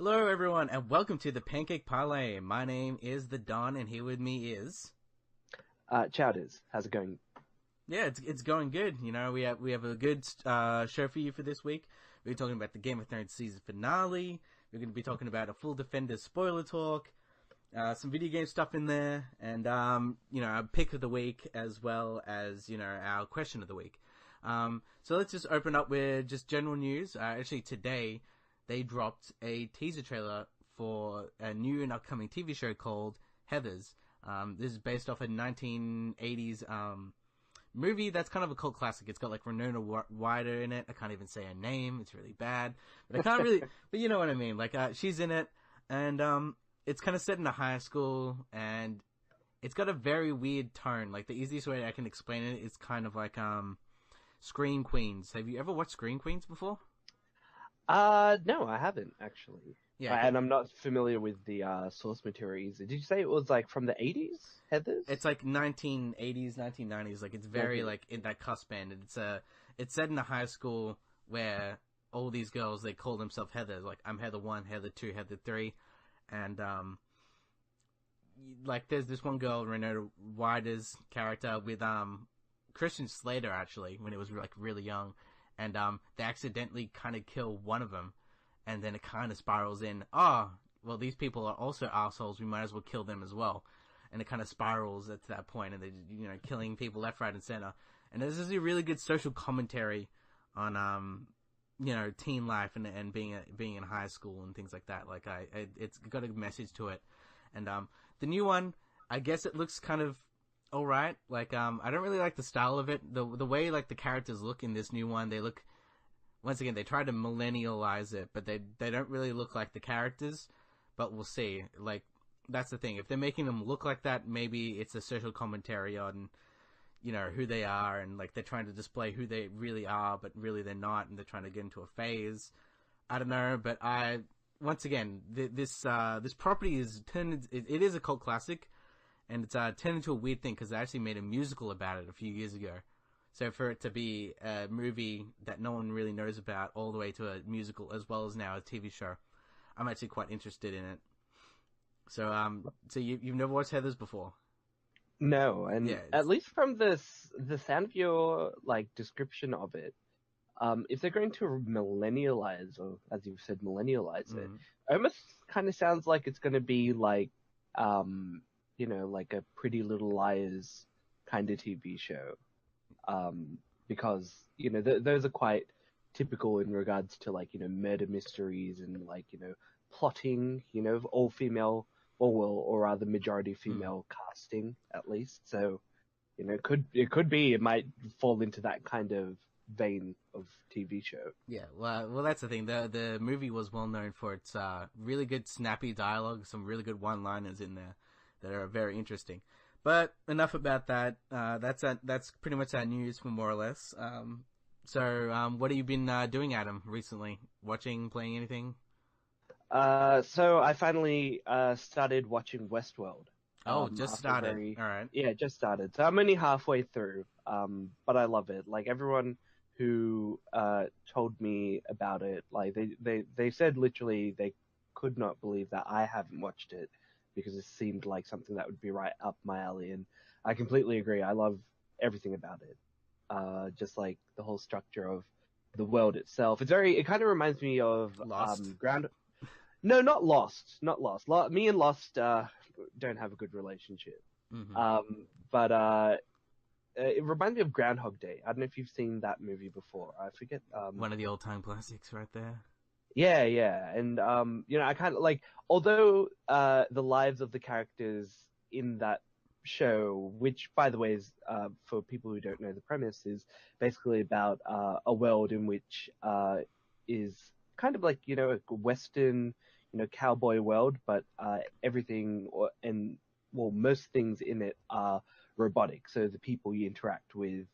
Hello, everyone, and welcome to the Pancake Parlay. My name is the Don, and here with me is. Chowders, how's it going? Yeah, it's going good. You know, we have a good show for you for this week. We're talking about the Game of Thrones season finale. We're going to be talking about a full Defenders spoiler talk, some video game stuff in there, and our pick of the week as well as our question of the week. So let's just open up with just general news. Actually, today they dropped a teaser trailer for a new and upcoming TV show called Heathers. This is based off a 1980s movie that's kind of a cult classic. It's got like Winona Ryder in it. I can't even say her name. It's really bad. But I can't really... but you know what I mean. Like, she's in it, and it's kind of set in a high school, and it's got a very weird tone. Like, the easiest way I can explain it is kind of like Scream Queens. Have you ever watched Scream Queens before? No, I haven't actually. Yeah, And I'm not familiar with the source material either. Did you say it was like from the 80s, Heathers? it's like 1980s, 1990s. Like, it's very like in that cusp band. It's set in a high school where all these girls, they call themselves Heathers. Like, I'm Heather 1, Heather 2, Heather 3. And like, there's this one girl, Renata Ryder's character, with Christian Slater, actually, when it was like really young, and they accidentally kind of kill one of them, and then it kind of spirals in, oh, well, these people are also assholes, we might as well kill them as well. And it kind of spirals to that point, and they're killing people left, right, and center. And this is a really good social commentary on teen life and being in high school and things like that. Like, it's got a message to it. And the new one, I guess it looks kind of alright. Like, I don't really like the style of it. The way, like, the characters look in this new one, they look, once again, they try to millennialize it, but they don't really look like the characters. But we'll see. Like, that's the thing. If they're making them look like that, maybe it's a social commentary on, who they are, and, like, they're trying to display who they really are, but really they're not, and they're trying to get into a phase. I don't know, but once again, this property is it is a cult classic, and it's turned into a weird thing, because they actually made a musical about it a few years ago. So for it to be a movie that no one really knows about, all the way to a musical, as well as now a TV show, I'm actually quite interested in it. So you've never watched Heathers before? No, and Yeah, at least from the sound of your like description of it, if they're going to millennialize, or as you've said, millennialize it, it almost kind of sounds like it's going to be like, like a Pretty Little Liars kind of TV show, because those are quite typical in regards to like murder mysteries and like plotting, all female, or rather majority female casting at least. So it might fall into that kind of vein of TV show. Yeah, well, that's the thing. The movie was well known for its really good snappy dialogue, some really good one-liners in there that are very interesting. But enough about that. That's pretty much our news for more or less. So what have you been doing, Adam, recently? Watching, playing anything? So I finally started watching Westworld. Oh, just started. All right. Yeah, just started. So I'm only halfway through. But I love it. Like, everyone who told me about it, like they said literally they could not believe that I haven't watched it, because it seemed like something that would be right up my alley, and I completely agree. I love everything about it. Just like the whole structure of the world itself. It kind of reminds me of Lost. No, not Lost. Not Lost. Me and Lost don't have a good relationship. But it reminds me of Groundhog Day. I don't know if you've seen that movie before. I forget. One of the old-time classics right there. Yeah. And, I kind of like, although the lives of the characters in that show, which, by the way, is, for people who don't know the premise, is basically about a world in which is kind of like, a Western, cowboy world, but everything, most things in it are robotic. So the people you interact with,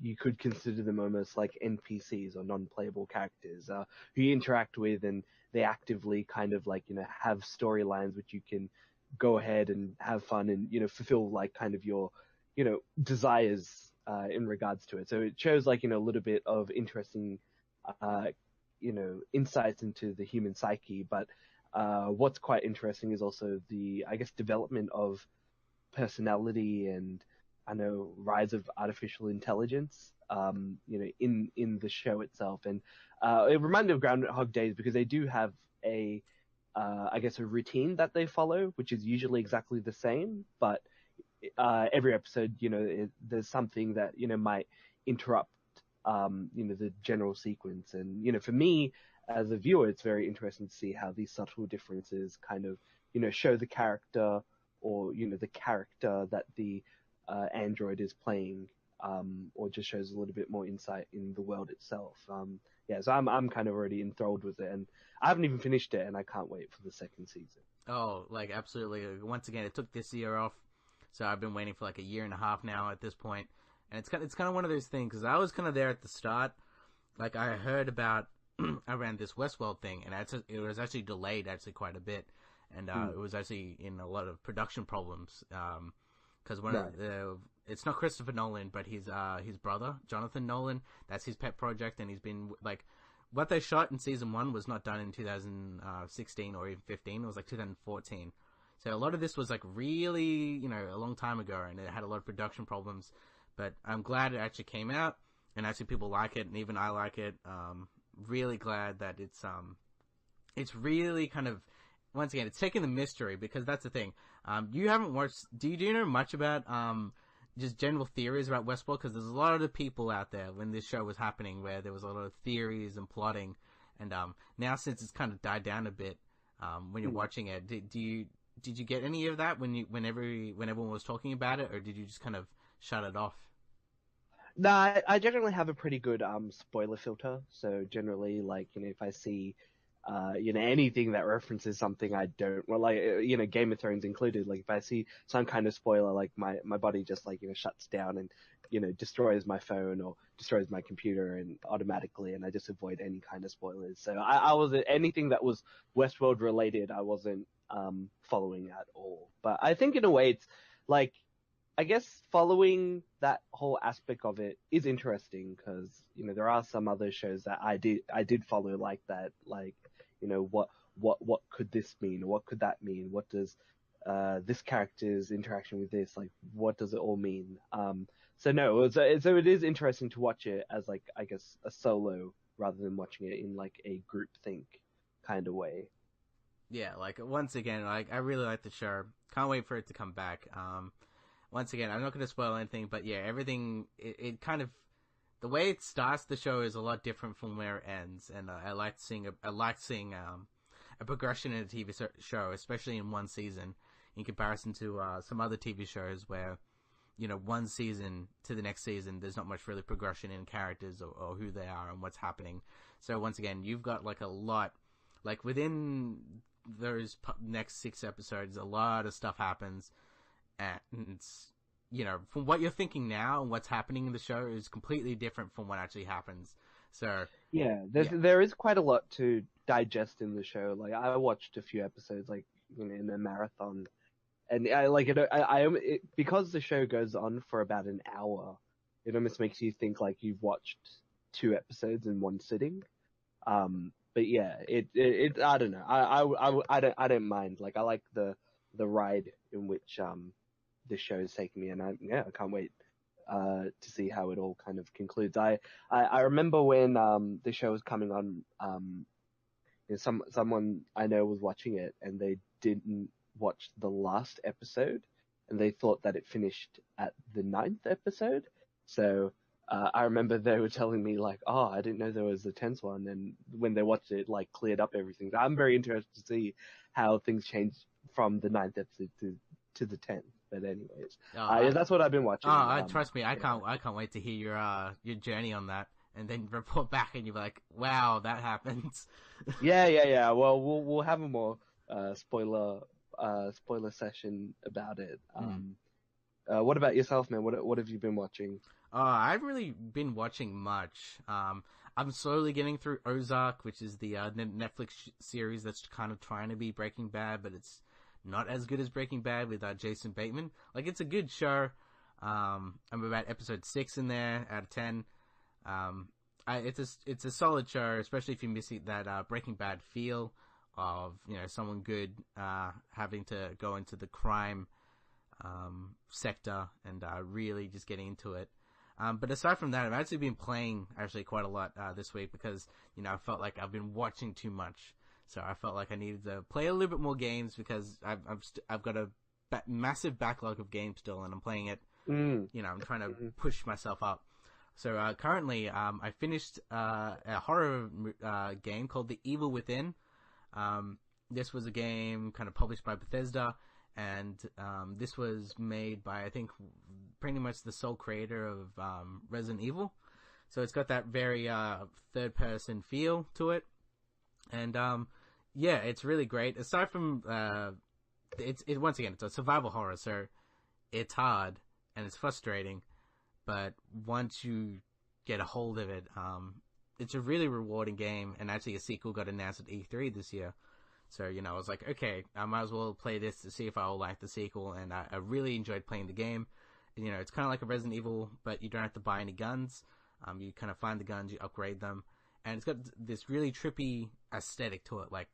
you could consider them almost like NPCs, or non-playable characters, who you interact with, and they actively kind of like, have storylines which you can go ahead and have fun and, fulfill like kind of your, desires in regards to it. So it shows like, a little bit of interesting insights into the human psyche. But what's quite interesting is also the, I guess, development of personality and rise of artificial intelligence. In the show itself, and it reminded me of Groundhog Days because they do have I guess a routine that they follow, which is usually exactly the same, but every episode, there's something that might interrupt, the general sequence. And for me as a viewer, it's very interesting to see how these subtle differences kind of, show the character or the character that the android is playing, or just shows a little bit more insight in the world itself. So I'm kind of already enthralled with it, and I haven't even finished it, and I can't wait for the second season. Oh, like absolutely. Once again, it took this year off, so I've been waiting for like a year and a half now at this point, and it's kind of one of those things because I was kind of there at the start. Like I heard about around this Westworld thing, and it was actually delayed quite a bit, and it was actually in a lot of production problems. Because it's not Christopher Nolan, but his brother Jonathan Nolan. That's his pet project, and he's been like, what they shot in season 1 was not done in 2016 or even 15. It was like 2014. So a lot of this was like really, a long time ago, and it had a lot of production problems. But I'm glad it actually came out, and actually people like it, and even I like it. Really glad that it's really kind of, once again, it's taking the mystery, because that's the thing. You haven't watched. Do you know much about just general theories about Westworld? Because there's a lot of the people out there when this show was happening where there was a lot of theories and plotting, and now since it's kind of died down a bit, when you're watching it, did you get any of that when everyone was talking about it, or did you just kind of shut it off? No, I generally have a pretty good spoiler filter. So generally, like, if I see anything that references something I don't, well, like, Game of Thrones included, like, if I see some kind of spoiler, like, my body just, like, shuts down and, destroys my phone or destroys my computer and automatically, and I just avoid any kind of spoilers. So I wasn't, anything that was Westworld related, I wasn't following at all. But I think in a way it's, like, I guess following that whole aspect of it is interesting because, there are some other shows that I did follow like that, like, what could this mean? What could that mean? What does this character's interaction with this, like, what does it all mean? So it is interesting to watch it as, like, I guess a solo rather than watching it in like a group think kind of way. Yeah, like, once again, like, I really like the show. Can't wait for it to come back. Once again, I'm not going to spoil anything, but yeah, everything, it kind of, the way it starts the show is a lot different from where it ends, and I like seeing a progression in a TV show, especially in one season, in comparison to some other TV shows where, one season to the next season, there's not much really progression in characters or who they are and what's happening. So once again, you've got like a lot, like within those next 6 episodes, a lot of stuff happens. And it's, from what you're thinking now and what's happening in the show is completely different from what actually happens. So there is quite a lot to digest in the show. Like, I watched a few episodes, like, in a marathon, and I like it. Because the show goes on for about an hour. It almost makes you think like you've watched 2 episodes in one sitting. But yeah, it I don't know. I don't mind. Like, I like the ride in which this show is taking me, and I can't wait to see how it all kind of concludes. I remember when the show was coming on, someone I know was watching it, and they didn't watch the last episode, and they thought that it finished at the 9th episode. So I remember they were telling me like, "Oh, I didn't know there was a 10th one," and when they watched it, like, cleared up everything. So I'm very interested to see how things change from the 9th episode to the 10th. But anyways, that's what I've been watching. Trust me, I can't wait to hear your journey on that, and then report back, and you're like, "Wow, that happens." Yeah. Well, we'll have a more spoiler session about it. What about yourself, man? What have you been watching? I've really been watching much. I'm slowly getting through Ozark, which is the Netflix series that's kind of trying to be Breaking Bad, but it's not as good as Breaking Bad with Jason Bateman. Like, it's a good show. I'm about episode 6 in there out of 10. I it's a solid show, especially if you miss that Breaking Bad feel of someone good having to go into the crime sector and really just getting into it. But aside from that, I've actually been playing quite a lot this week because I felt like I've been watching too much, so I felt like I needed to play a little bit more games because I've got a massive backlog of games still, and I'm playing it. I'm trying to push myself up. So currently, I finished a horror game called The Evil Within. This was a game kind of published by Bethesda, and this was made by, I think, pretty much the sole creator of Resident Evil. So it's got that very third-person feel to it. And yeah, it's really great. Aside from, once again, it's a survival horror, so it's hard and it's frustrating. But once you get a hold of it, it's a really rewarding game. And actually, a sequel got announced at E3 this year. So, I was like, okay, I might as well play this to see if I'll like the sequel. And I really enjoyed playing the game. And, it's kind of like a Resident Evil, but you don't have to buy any guns. You kind of find the guns, you upgrade them. And it's got this really trippy aesthetic to it. Like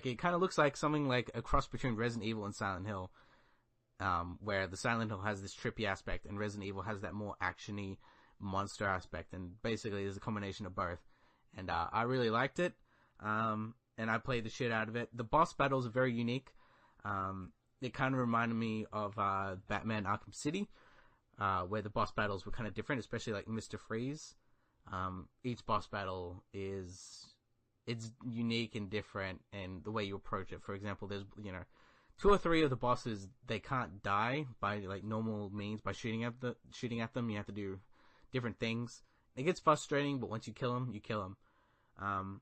it kind of looks like something like a cross between Resident Evil and Silent Hill. Where the Silent Hill has this trippy aspect and Resident Evil has that more actiony monster aspect, and basically there's a combination of both. And I really liked it, and I played the shit out of it. The boss battles are very unique. It kind of reminded me of Batman Arkham City, where the boss battles were kind of different, especially like Mr. Freeze. Each boss battle it's unique and different, and the way you approach it. For example, there's 2 or 3 of the bosses, they can't die by like normal means by shooting at them. You have to do different things. It gets frustrating, but once you kill them, you kill them.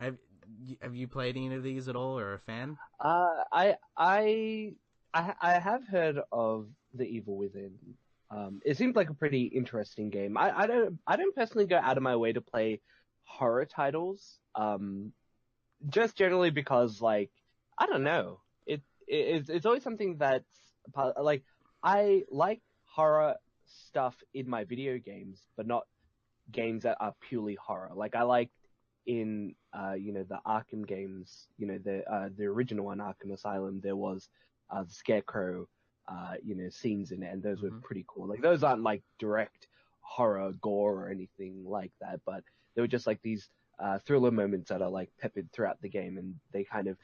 Have you played any of these at all, or a fan? I have heard of The Evil Within. It seems like a pretty interesting game. I don't personally go out of my way to play horror titles. Just generally because, like, I don't know. It's always something that's like, I like horror stuff in my video games, but not games that are purely horror. Like, I like in the Arkham games, the original one, Arkham Asylum, there was the Scarecrow scenes in it, and those were pretty cool. Like, those aren't like direct horror gore or anything like that, but they were just like these thriller moments that are like peppered throughout the game, and they kind of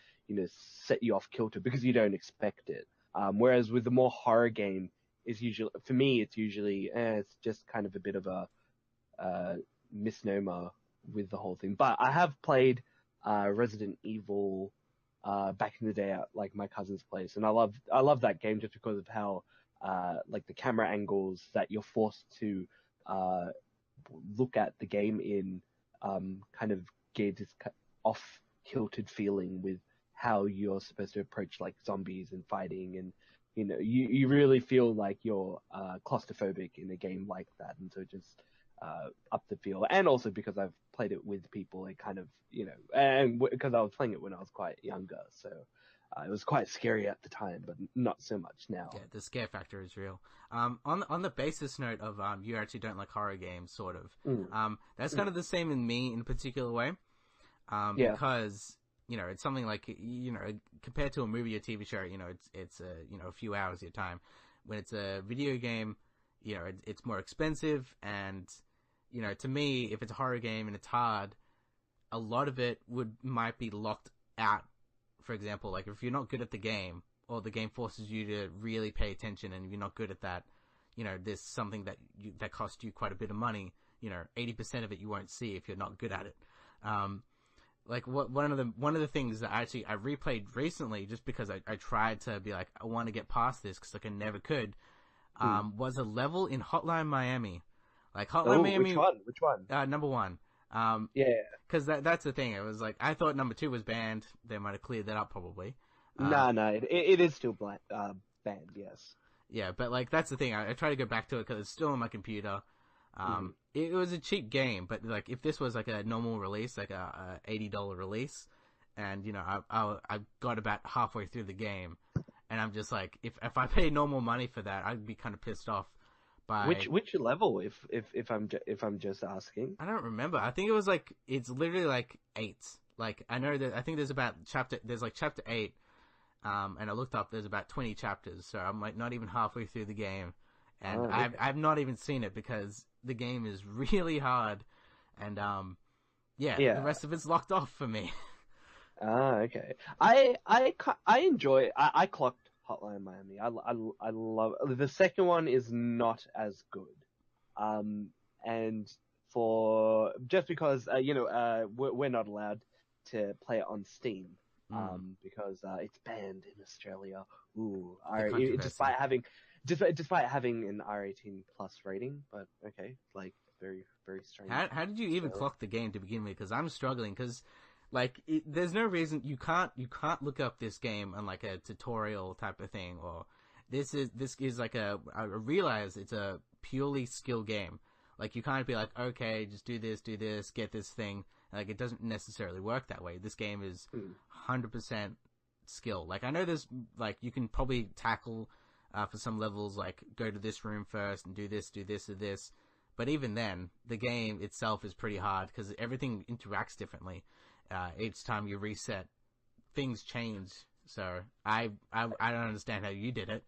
set you off kilter because you don't expect it. Whereas with the more horror game, it's usually, for me, it's just kind of a bit of a misnomer with the whole thing. But I have played Resident Evil back in the day at like my cousin's place, and I love that game just because of how like the camera angles that you're forced to look at the game in kind of gave this off kilted feeling with how you're supposed to approach like zombies and fighting, and you really feel like you're claustrophobic in a game like that, and so just up the feel. And also because I've played it with people, it kind of and because I was playing it when I was quite younger, so it was quite scary at the time, but not so much now. Yeah, the scare factor is real. On the basis note of you actually don't like horror games, sort of. That's kind of the same in me in a particular way. Because it's something like compared to a movie or TV show, it's a few hours of your time. When it's a video game, it's more expensive, and to me, if it's a horror game and it's hard, a lot of it might be locked out. For example, like if you're not good at the game, or the game forces you to really pay attention, and if you're not good at that, there's something that costs you quite a bit of money. 80% of it you won't see if you're not good at it. Like one of the things that I replayed recently, just because I tried to be like, I want to get past this because like I never could, was a level in Hotline Miami. Like Hotline Miami. Which one? Number 1. Because that's the thing. It was like, I thought number 2 was banned. They might have cleared that up probably. No, it is still banned. Yes. Yeah, but like that's the thing. I try to go back to it because it's still on my computer. It was a cheap game, but like if this was like a normal release, like a $80 release, and I got about halfway through the game, and I'm just like, if I pay normal money for that, I'd be kind of pissed off. by Which level? If I'm just asking. I don't remember. I think it was like it's literally like 8. Like I know that I think there's like chapter 8. And I looked up. There's about 20 chapters, so I'm like not even halfway through the game, and Oh, okay. I've not even seen it because the game is really hard, and yeah, the Yeah. rest of it's locked off for me. Ah, okay. I enjoy. I clocked Hotline Miami. I love the second one is not as good. Um, and for just because we're not allowed to play it on Steam. Mm, Because it's banned in Australia. Ooh, the controversy. despite having an R18 plus rating, but okay, like very very strange. How did you even So. clock the game to begin with? Because I'm struggling. Because like there's no reason you can't look up this game on like a tutorial type of thing, or this is like I realize it's a purely skill game. Like you can't be like, okay, just do this, get this thing. Like it doesn't necessarily work that way. This game is Hmm. 100% skill. Like I know there's like you can probably tackle for some levels, like go to this room first and do this, do this. But even then, the game itself is pretty hard because everything interacts differently. Each time you reset, things change. So I don't understand how you did it.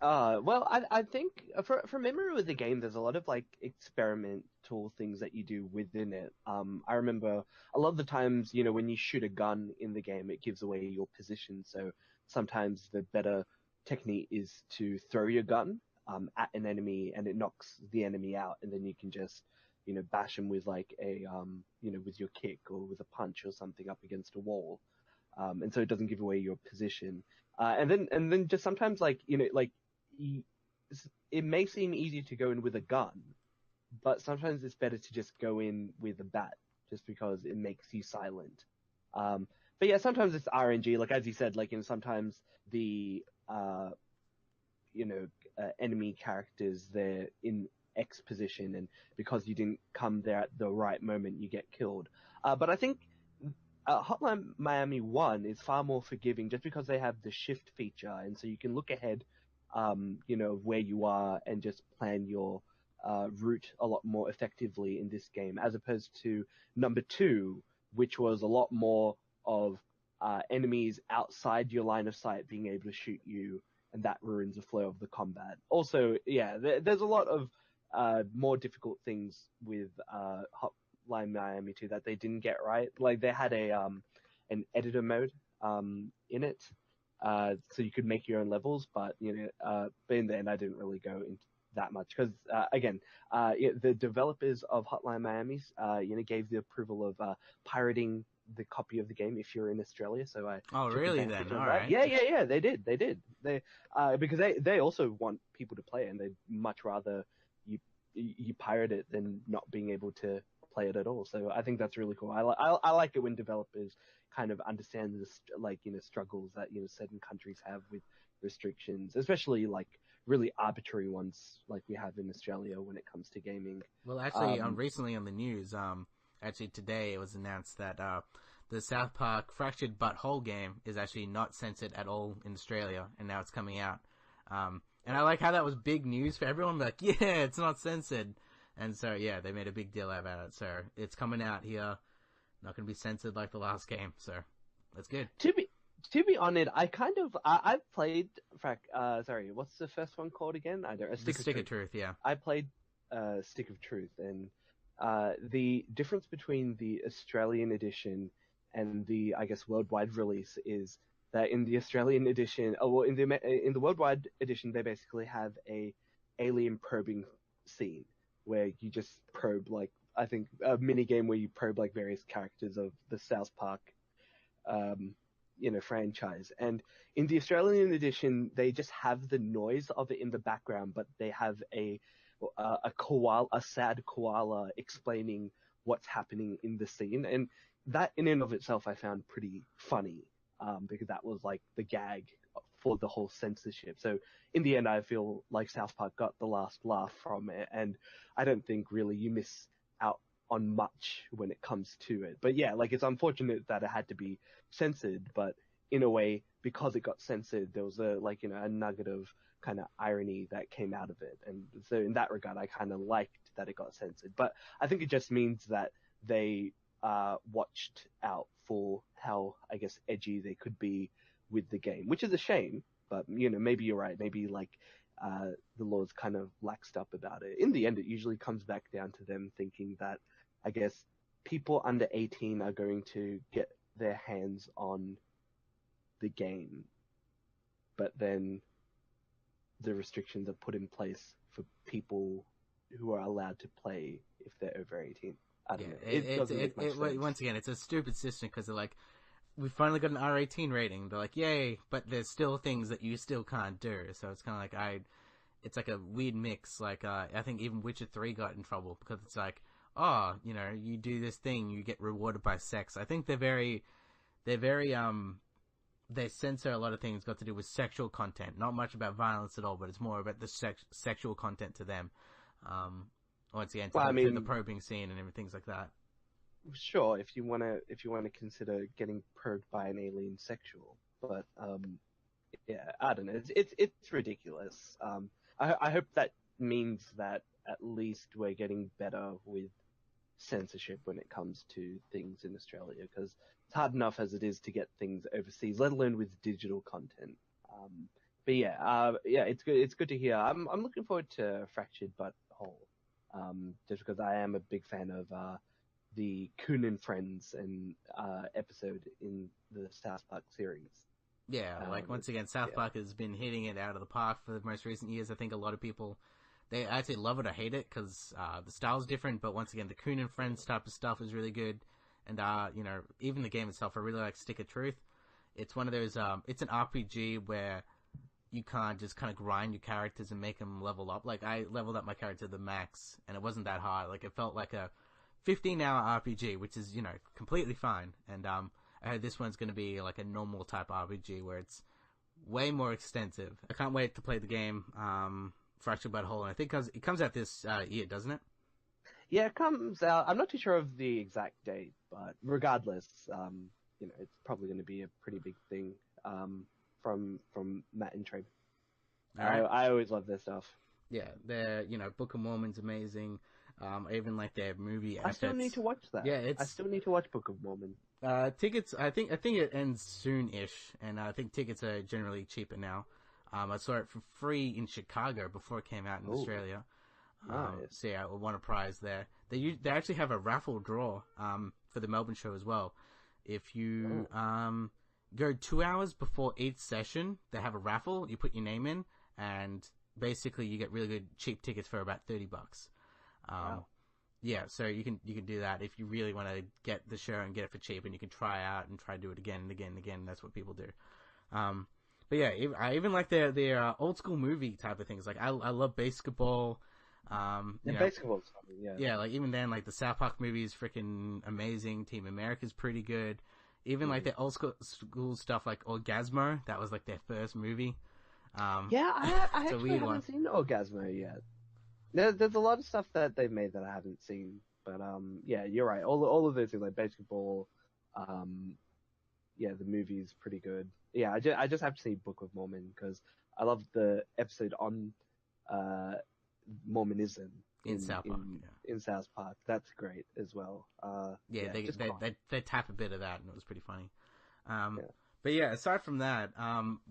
Well, I think for memory with the game, there's a lot of like experimental things that you do within it. I remember a lot of the times, when you shoot a gun in the game, it gives away your position. So sometimes the better technique is to throw your gun at an enemy, and it knocks the enemy out, and then you can just bash them with like with your kick or with a punch or something up against a wall. And so it doesn't give away your position. And then just sometimes like y- it may seem easy to go in with a gun, but sometimes it's better to just go in with a bat just because it makes you silent. But yeah, sometimes it's RNG, like as you said, like sometimes the enemy characters they're in X position, and because you didn't come there at the right moment, you get killed. But I think Hotline Miami 1 is far more forgiving just because they have the shift feature, and so you can look ahead, where you are and just plan your route a lot more effectively in this game, as opposed to number 2, which was a lot more of enemies outside your line of sight being able to shoot you, and that ruins the flow of the combat. Also, yeah, there's a lot of more difficult things with Hotline Miami 2 that they didn't get right. Like they had an editor mode in it, so you could make your own levels. But but in the end, I didn't really go into that much because again, the developers of Hotline Miami, gave the approval of pirating the copy of the game if you're in Australia. So I Oh, took really? advantage Then, of all that. right. Yeah. They did. They because they also want people to play it, and they'd much rather you pirate it than not being able to play it at all. So I think that's really cool. I like it when developers kind of understand this, like struggles that certain countries have with restrictions, especially like really arbitrary ones like we have in Australia when it comes to gaming. Well, actually, Um, recently on the news, actually today it was announced that the South Park Fractured But Whole game is actually not censored at all in Australia, and now it's coming out. And I like how that was big news for everyone. Like, yeah, it's not censored, and so yeah, they made a big deal about it. So it's coming out here, not going to be censored like the last game. So that's good. to be to be honest, I've played sorry, what's the first one called again? I don't. A The Stick of Stick of Truth. Truth, yeah. I played Stick of Truth, and the difference between the Australian edition and the, I guess, worldwide release is that in the Australian edition, in the worldwide edition, they basically have a alien probing scene where you just probe, like, I think a mini game where you probe like various characters of the South Park um, franchise. And in the Australian edition, they just have the noise of it in the background, but they have a sad koala explaining what's happening in the scene, and that in and of itself I found pretty funny, because that was like the gag for the whole censorship. So in the end, I feel like South Park got the last laugh from it, and I don't think really you miss out on much when it comes to it. But yeah, like it's unfortunate that it had to be censored, but in a way, because it got censored, there was a nugget of kind of irony that came out of it. And so in that regard, I kind of liked that it got censored. But I think it just means that they watched out for how, I guess, edgy they could be with the game, which is a shame. But, maybe you're right. Maybe the laws kind of laxed up about it. In the end, it usually comes back down to them thinking that, I guess, people under 18 are going to get their hands on the game, but then the restrictions are put in place for people who are allowed to play if they're over 18. I don't know. It doesn't make much sense. Once again, it's a stupid system because they're like, we finally got an R18 rating. They're like, yay, but there's still things that you still can't do. So it's kind of like it's like a weird mix. Like, I think even Witcher 3 got in trouble because it's like, oh, you do this thing, you get rewarded by sex. I think they censor a lot of things got to do with sexual content. Not much about violence at all, but it's more about the sexual content to them. Once again, to the probing scene and things like that. Sure, if you wanna consider getting probed by an alien sexual, but yeah, I don't know. It's ridiculous. I hope that means that at least we're getting better with censorship when it comes to things in Australia, because it's hard enough as it is to get things overseas, let alone with digital content. But yeah, it's good. It's good to hear. I'm looking forward to Fractured But Whole, just because I am a big fan of the Coon and Friends and episode in the South Park series. Yeah, once again, South Park has been hitting it out of the park for the most recent years. I think a lot of people, they either love it or hate it because the style's different. But once again, the Coon and Friends type of stuff is really good. And, even the game itself, I really like Stick of Truth. It's one of those, it's an RPG where you can't just kind of grind your characters and make them level up. Like, I leveled up my character to the max, and it wasn't that hard. Like, it felt like a 15-hour RPG, which is, completely fine. And, I heard this one's going to be like a normal type RPG where it's way more extensive. I can't wait to play the game, Fractured But Whole. And I think it comes out this year, doesn't it? Yeah, it comes out. I'm not too sure of the exact date, but regardless, it's probably going to be a pretty big thing from Matt and Trey. Right. I always love their stuff. Yeah, their Book of Mormon's amazing. Even like their movie. I still need to watch that. Yeah, I still need to watch Book of Mormon. Tickets. I think it ends soon-ish, and I think tickets are generally cheaper now. I saw it for free in Chicago before it came out in Australia. Nice. So yeah, I won a prize there. They actually have a raffle draw for the Melbourne show as well. If you go 2 hours before each session, they have a raffle. You put your name in, and basically you get really good cheap tickets for about $30. Wow. Yeah, so you can do that if you really want to get the show and get it for cheap, and you can try out and try to do it again and again and again. That's what people do. But yeah, I even like their old school movie type of things. Like I love basketball. Basketball's funny, yeah. Yeah, like even then, like the South Park movie is freaking amazing. Team America's pretty good. Even like their old school stuff, like Orgasmo, that was like their first movie. Yeah, I actually haven't seen Orgasmo yet. There's a lot of stuff that they've made that I haven't seen, but yeah, you're right. All of those things like basketball, yeah, the movie's pretty good. Yeah, I just have to see Book of Mormon because I love the episode on Mormonism in South Park. In South Park, that's great as well. Yeah, they tap a bit of that, and it was pretty funny. But yeah, aside from that,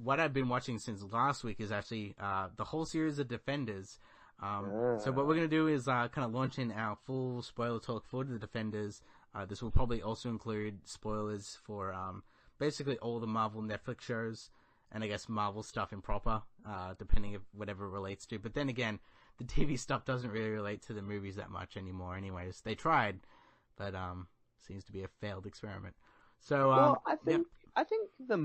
what I've been watching since last week is actually the whole series of Defenders. So what we're going to do is kind of launch in our full spoiler talk for the Defenders. This will probably also include spoilers for basically all the Marvel Netflix shows, and I guess Marvel stuff in proper, depending on whatever it relates to. But then again, the TV stuff doesn't really relate to the movies that much anymore anyways. They tried, but seems to be a failed experiment. So well, I think the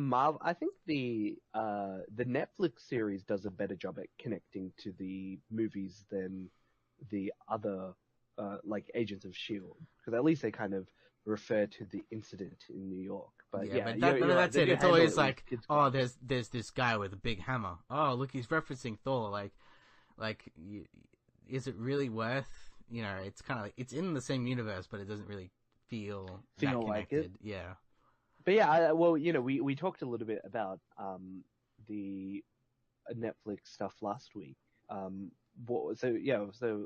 Netflix series does a better job at connecting to the movies than the other like Agents of S.H.I.E.L.D. because at least they kind of refer to the incident in New York. But that's it. It's always like, oh, there's this guy with a big hammer. Oh, look, he's referencing Thor. Like, is it really worth? It's kind of like it's in the same universe, but it doesn't really feel that like connected. it. Yeah. But yeah, well, we talked a little bit about the Netflix stuff last week. Um, so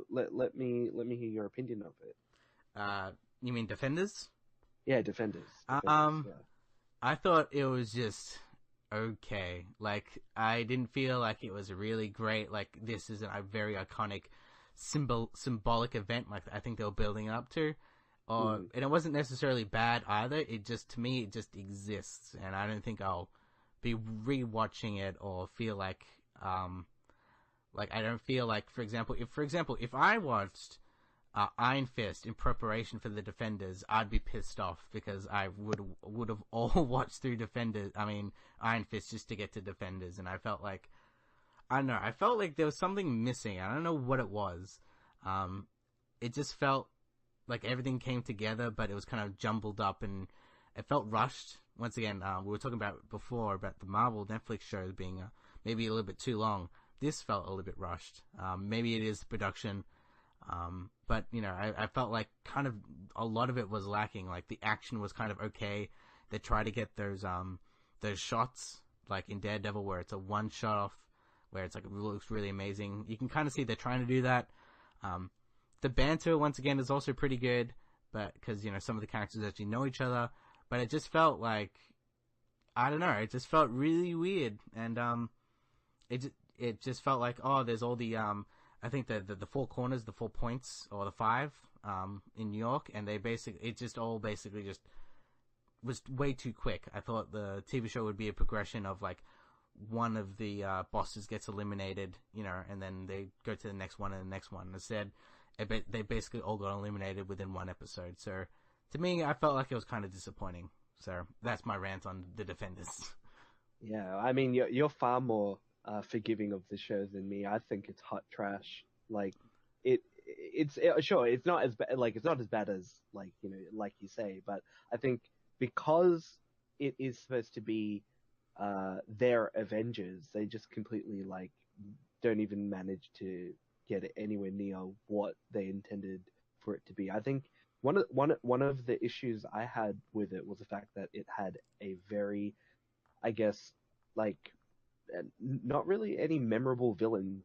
let me hear your opinion of it. You mean Defenders? Yeah, Defenders. Um, Yeah. I thought it was just okay. Like, I didn't feel like it was really great. Like, this is a very iconic symbolic event. Like, I think they were building up to. Mm. And it wasn't necessarily bad either. It just, to me, it just exists, and I don't think I'll be rewatching it or feel like I don't feel like, for example, if I watched Iron Fist in preparation for the Defenders, I'd be pissed off because I would have all watched through Defenders. I mean, Iron Fist just to get to Defenders, and I felt like, I don't know. I felt like there was something missing. I don't know what it was. It just felt like everything came together, but it was kind of jumbled up, and it felt rushed. Once again, we were talking about before about the Marvel Netflix shows being maybe a little bit too long. This felt a little bit rushed. Maybe it is the production, but I felt like kind of a lot of it was lacking. Like the action was kind of okay. They try to get those shots like in Daredevil where it's a one shot off, where it's like it looks really amazing. You can kind of see they're trying to do that. The banter once again is also pretty good, but because some of the characters actually know each other. But it just felt like, I don't know. It just felt really weird, and it just felt like, oh, there's all the I think the four corners, the 4 points or the five in New York, and it just all basically just was way too quick. I thought the TV show would be a progression of like one of the bosses gets eliminated, and then they go to the next one and the next one. Instead, they basically all got eliminated within one episode. So to me, I felt like it was kind of disappointing. So that's my rant on the Defenders. Yeah, I mean, you're far more forgiving of the show than me. I think it's hot trash. Like sure, it's not as it's not as bad as like you say, but I think because it is supposed to be their Avengers, they just completely don't even manage to get it anywhere near what they intended for it to be. I think one of the issues I had with it was the fact that it had a very, I guess, like not really any memorable villains.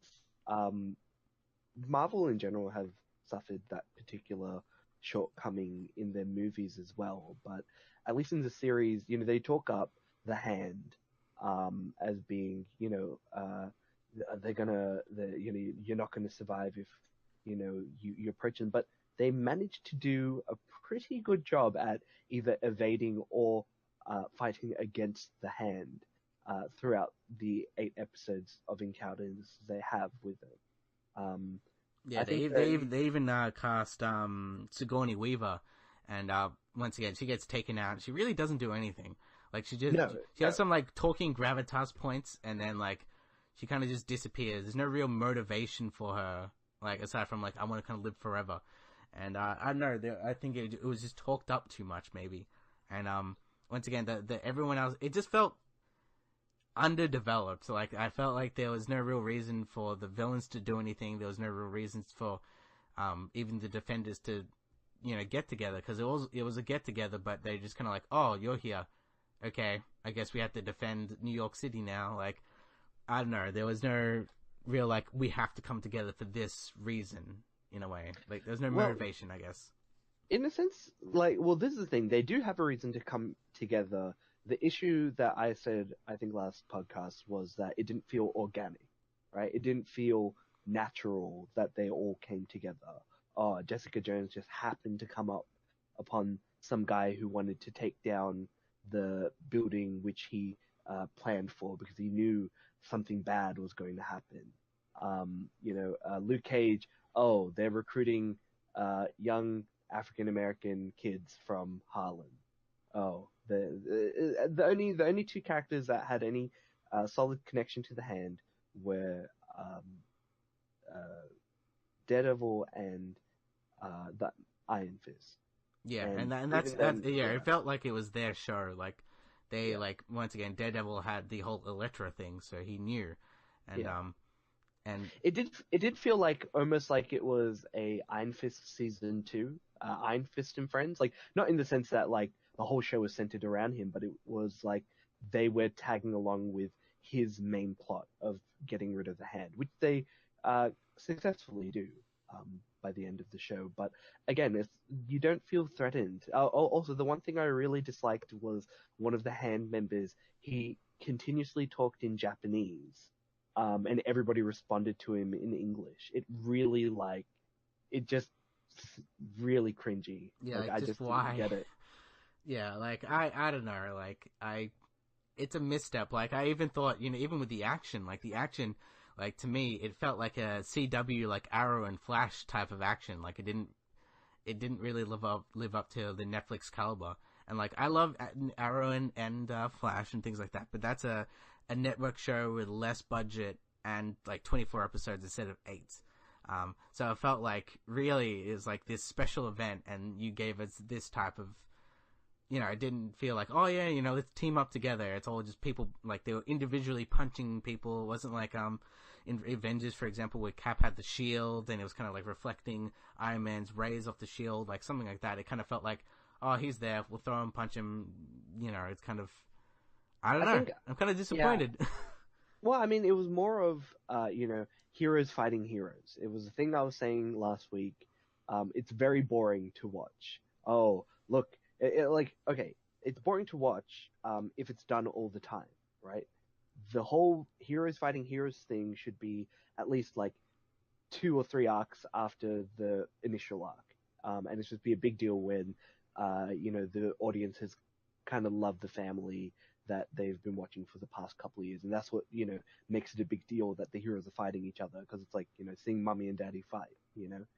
Marvel in general have suffered that particular shortcoming in their movies as well, but at least in the series, they talk up the Hand as being, you're not gonna survive if you approach them, but they managed to do a pretty good job at either evading or fighting against the Hand throughout the 8 episodes of encounters they have with it. Yeah, I think they even cast Sigourney Weaver, and once again she gets taken out. She really doesn't do anything. Like she has some like talking gravitas points, and then like she kind of just disappears. There's no real motivation for her, like aside from like I want to kind of live forever. And I don't know. I think it was just talked up too much, maybe. And once again, the everyone else, it just felt underdeveloped. Like I felt like there was no real reason for the villains to do anything. There was no real reasons for even the Defenders to get together, because it was a get together, but they just kind of like, oh, you're here, okay, I guess we have to defend New York City now. Like I don't know, there was no real like we have to come together for this reason. In a way, like there's no motivation, I guess. In a sense, this is the thing. They do have a reason to come together. The issue that I said, I think last podcast, was that it didn't feel organic, right? It didn't feel natural that they all came together. Oh, Jessica Jones just happened to come up upon some guy who wanted to take down the building which he planned for because he knew something bad was going to happen. Luke Cage, oh, they're recruiting young African American kids from Harlem. Oh, the only two characters that had any solid connection to the Hand were Daredevil and the Iron Fist. Yeah, and that's it felt like it was their show. Like they like once again, Daredevil had the whole Elektra thing, so he knew, and and it did feel like almost like it was a Iron Fist season 2, Iron Fist and Friends. Like not in the sense that like the whole show was centered around him, but it was like they were tagging along with his main plot of getting rid of the hand, which they successfully do by the end of the show. But again, you don't feel threatened. Also, the one thing I really disliked was one of the hand members. He continuously talked in Japanese, and everybody responded to him in English. It really it just really cringy. Yeah, like I just why? didn't get it. Yeah, like I don't know, like it's a misstep. Like I even thought, even with the action, like to me, it felt like a CW, like Arrow and Flash type of action. Like it didn't really live up to the Netflix caliber. And like I love Arrow and Flash and things like that, but that's a network show with less budget and like 24 episodes instead of 8. So it felt like really is like this special event, and you gave us this type of, it didn't feel like, oh yeah, let's team up together. It's all just people, like they were individually punching people. It wasn't like in Avengers, for example, where Cap had the shield and it was kind of like reflecting Iron Man's rays off the shield, like something like that. It kind of felt like, oh, he's there, we'll throw him, punch him. It's kind of, I don't know. I'm kind of disappointed. Yeah. Well, I mean, it was more of, heroes fighting heroes. It was the thing I was saying last week. It's very boring to watch. Oh, look, okay, it's boring to watch if it's done all the time, right? The whole heroes fighting heroes thing should be at least like 2 or 3 arcs after the initial arc. And it should be a big deal when, the audience has kind of loved the family that they've been watching for the past couple of years. And that's what, makes it a big deal that the heroes are fighting each other, because it's like, seeing mommy and daddy fight,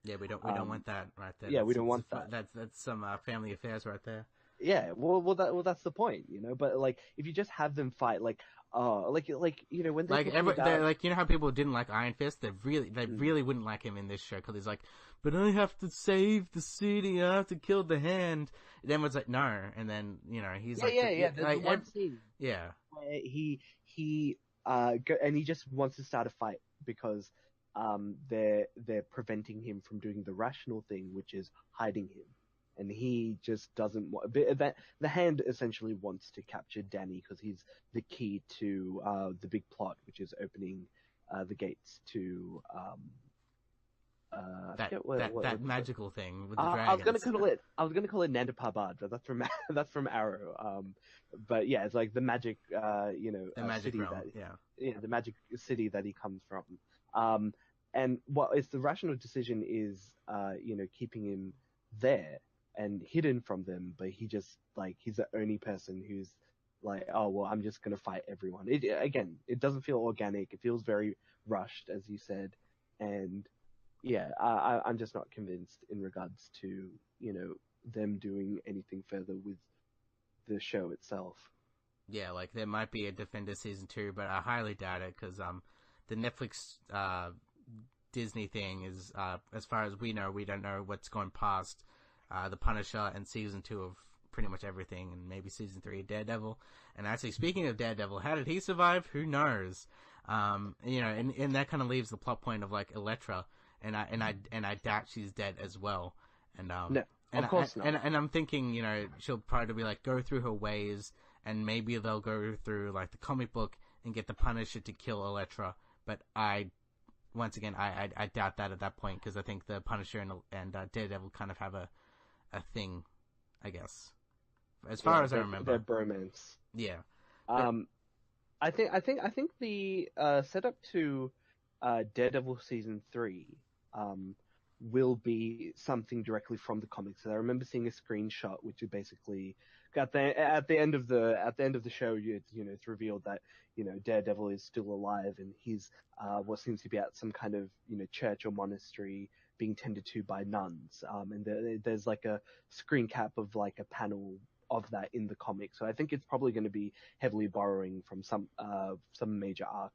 Yeah, we don't want that right there. Yeah, we don't want that. That's some family affairs right there. Yeah, well, that's the point, But like, if you just have them fight, like, when they how people didn't like Iron Fist, they really wouldn't like him in this show because he's like, but I have to save the city, I have to kill the hand. And then it's like, no, and then he's there's one scene, yeah, where he and he just wants to start a fight because they're preventing him from doing the rational thing, which is hiding him. And he just doesn't want that. The hand essentially wants to capture Danny because he's the key to the big plot, which is opening the gates to that magical thing with the dragons. I was gonna call it Nanda Parbat, but that's from Arrow. But yeah, it's like the magic, the magic city realm, the magic city that he comes from. And what is the rational decision is, keeping him there and hidden from them, but he's the only person who's like, oh well, I'm just gonna fight everyone. It doesn't feel organic. It feels very rushed, as you said, and yeah, I'm just not convinced in regards to them doing anything further with the show itself. Yeah, like there might be a Defender season 2, but I highly doubt it because the Netflix Disney thing is, as far as we know, we don't know what's going past The Punisher and season 2 of pretty much everything, and maybe season 3 of Daredevil. And actually, speaking of Daredevil, how did he survive? Who knows? And that kind of leaves the plot point of like Elektra, and I doubt she's dead as well. And no, of course not. And I'm thinking, she'll probably like go through her ways, and maybe they'll go through like the comic book and get the Punisher to kill Elektra. But once again, I doubt that at that point, because I think the Punisher and Daredevil kind of have a thing, I guess, as far as I remember. Their bromance. Yeah. I think the setup to Daredevil season 3 will be something directly from the comics. So I remember seeing a screenshot, which is basically at the end of the show, it's revealed that Daredevil is still alive, and he's what seems to be at some kind of church or monastery being tended to by nuns. And there's like a screen cap of like a panel of that in the comic. So I think it's probably going to be heavily borrowing from some major arc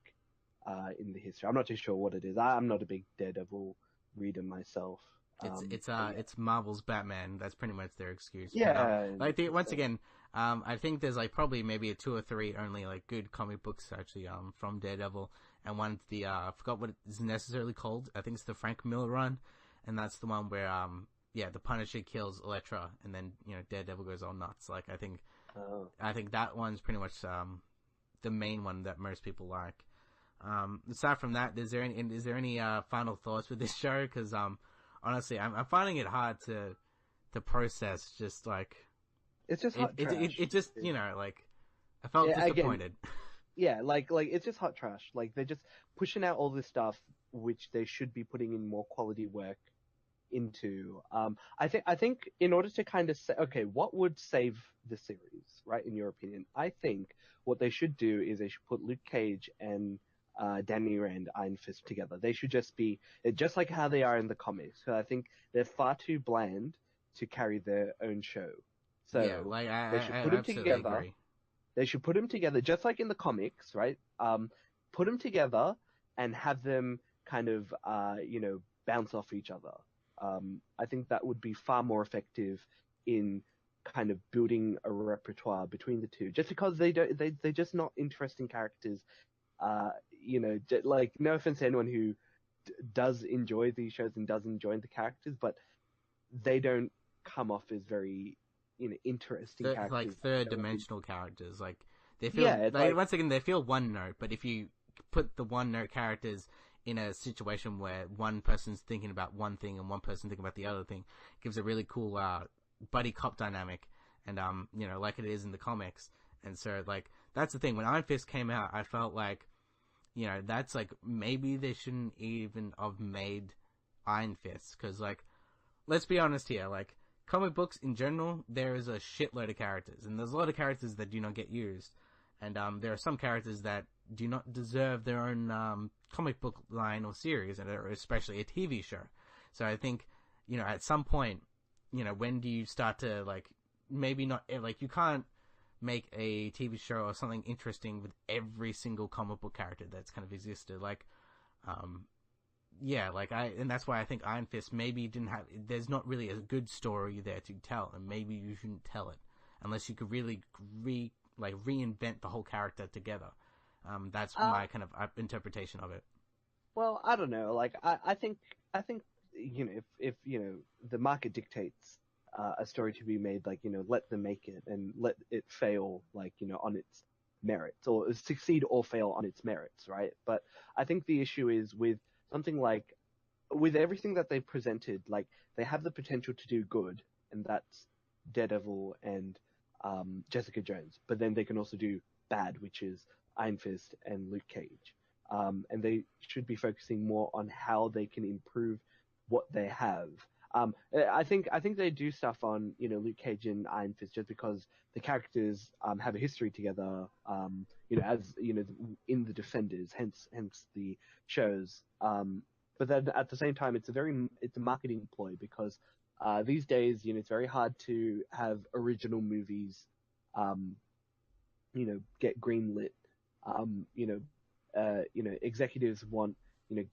in the history. I'm not too sure what it is. I'm not a big Daredevil reader myself. It's Marvel's Batman. That's pretty much their excuse. Yeah. But, once again, I think there's like probably maybe a 2 or 3 only like good comic books actually from Daredevil, and one's the I forgot what it's necessarily called. I think it's the Frank Miller run, and that's the one where the Punisher kills Elektra, and then Daredevil goes all nuts. Like Oh. I think that one's pretty much the main one that most people like. Aside from that, is there any final thoughts with this show? Because honestly, I'm finding it hard to process. Just like It's just hot trash. it just like I felt disappointed. Again, like it's just hot trash. Like they're just pushing out all this stuff which they should be putting in more quality work into. I think in order to kind of say, okay, what would save the series, right? In your opinion, I think what they should do is they should put Luke Cage and Danny Rand, Iron Fist together. They should just be just like how they are in the comics. So I think they're far too bland to carry their own show. So yeah, like they should I put them absolutely together. agree. They should put them together just like in the comics, right? Put them together and have them kind of bounce off each other. I think that would be far more effective in kind of building a repertoire between the two. Just because they're just not interesting characters. Like, no offense to anyone who does enjoy these shows and does enjoy the characters, but they don't come off as very interesting characters. Like third-dimensional characters. Like they feel once again they feel one note, but if you put the one note characters in a situation where one person's thinking about one thing and one person thinking about the other thing, it gives a really cool buddy cop dynamic, and like it is in the comics. And so like that's the thing. When Iron Fist came out, I felt like that's like maybe they shouldn't even have made Iron Fist, because like let's be honest here, like comic books in general, there is a shitload of characters, and there's a lot of characters that do not get used, and there are some characters that do not deserve their own comic book line or series, and especially a TV show. So I think at some point, when do you start to like maybe not like you can't make a TV show or something interesting with every single comic book character that's kind of existed, like and that's why I think Iron Fist maybe there's not really a good story there to tell, and maybe you shouldn't tell it unless you could really reinvent the whole character together. That's my kind of interpretation of it. Well, I don't know. Like, I think if the market dictates a story to be made, like let them make it and let it fail, like on its merits, or succeed or fail on its merits, right? But I think the issue is with something like with everything that they've presented, like they have the potential to do good, and that's Daredevil and Jessica Jones. But then they can also do bad, which is Iron Fist and Luke Cage. And they should be focusing more on how they can improve what they have. I think they do stuff on Luke Cage and Iron Fist just because the characters have a history together. As in the Defenders, hence the shows. But then at the same time, it's a marketing ploy because these days it's very hard to have original movies get greenlit. Executives want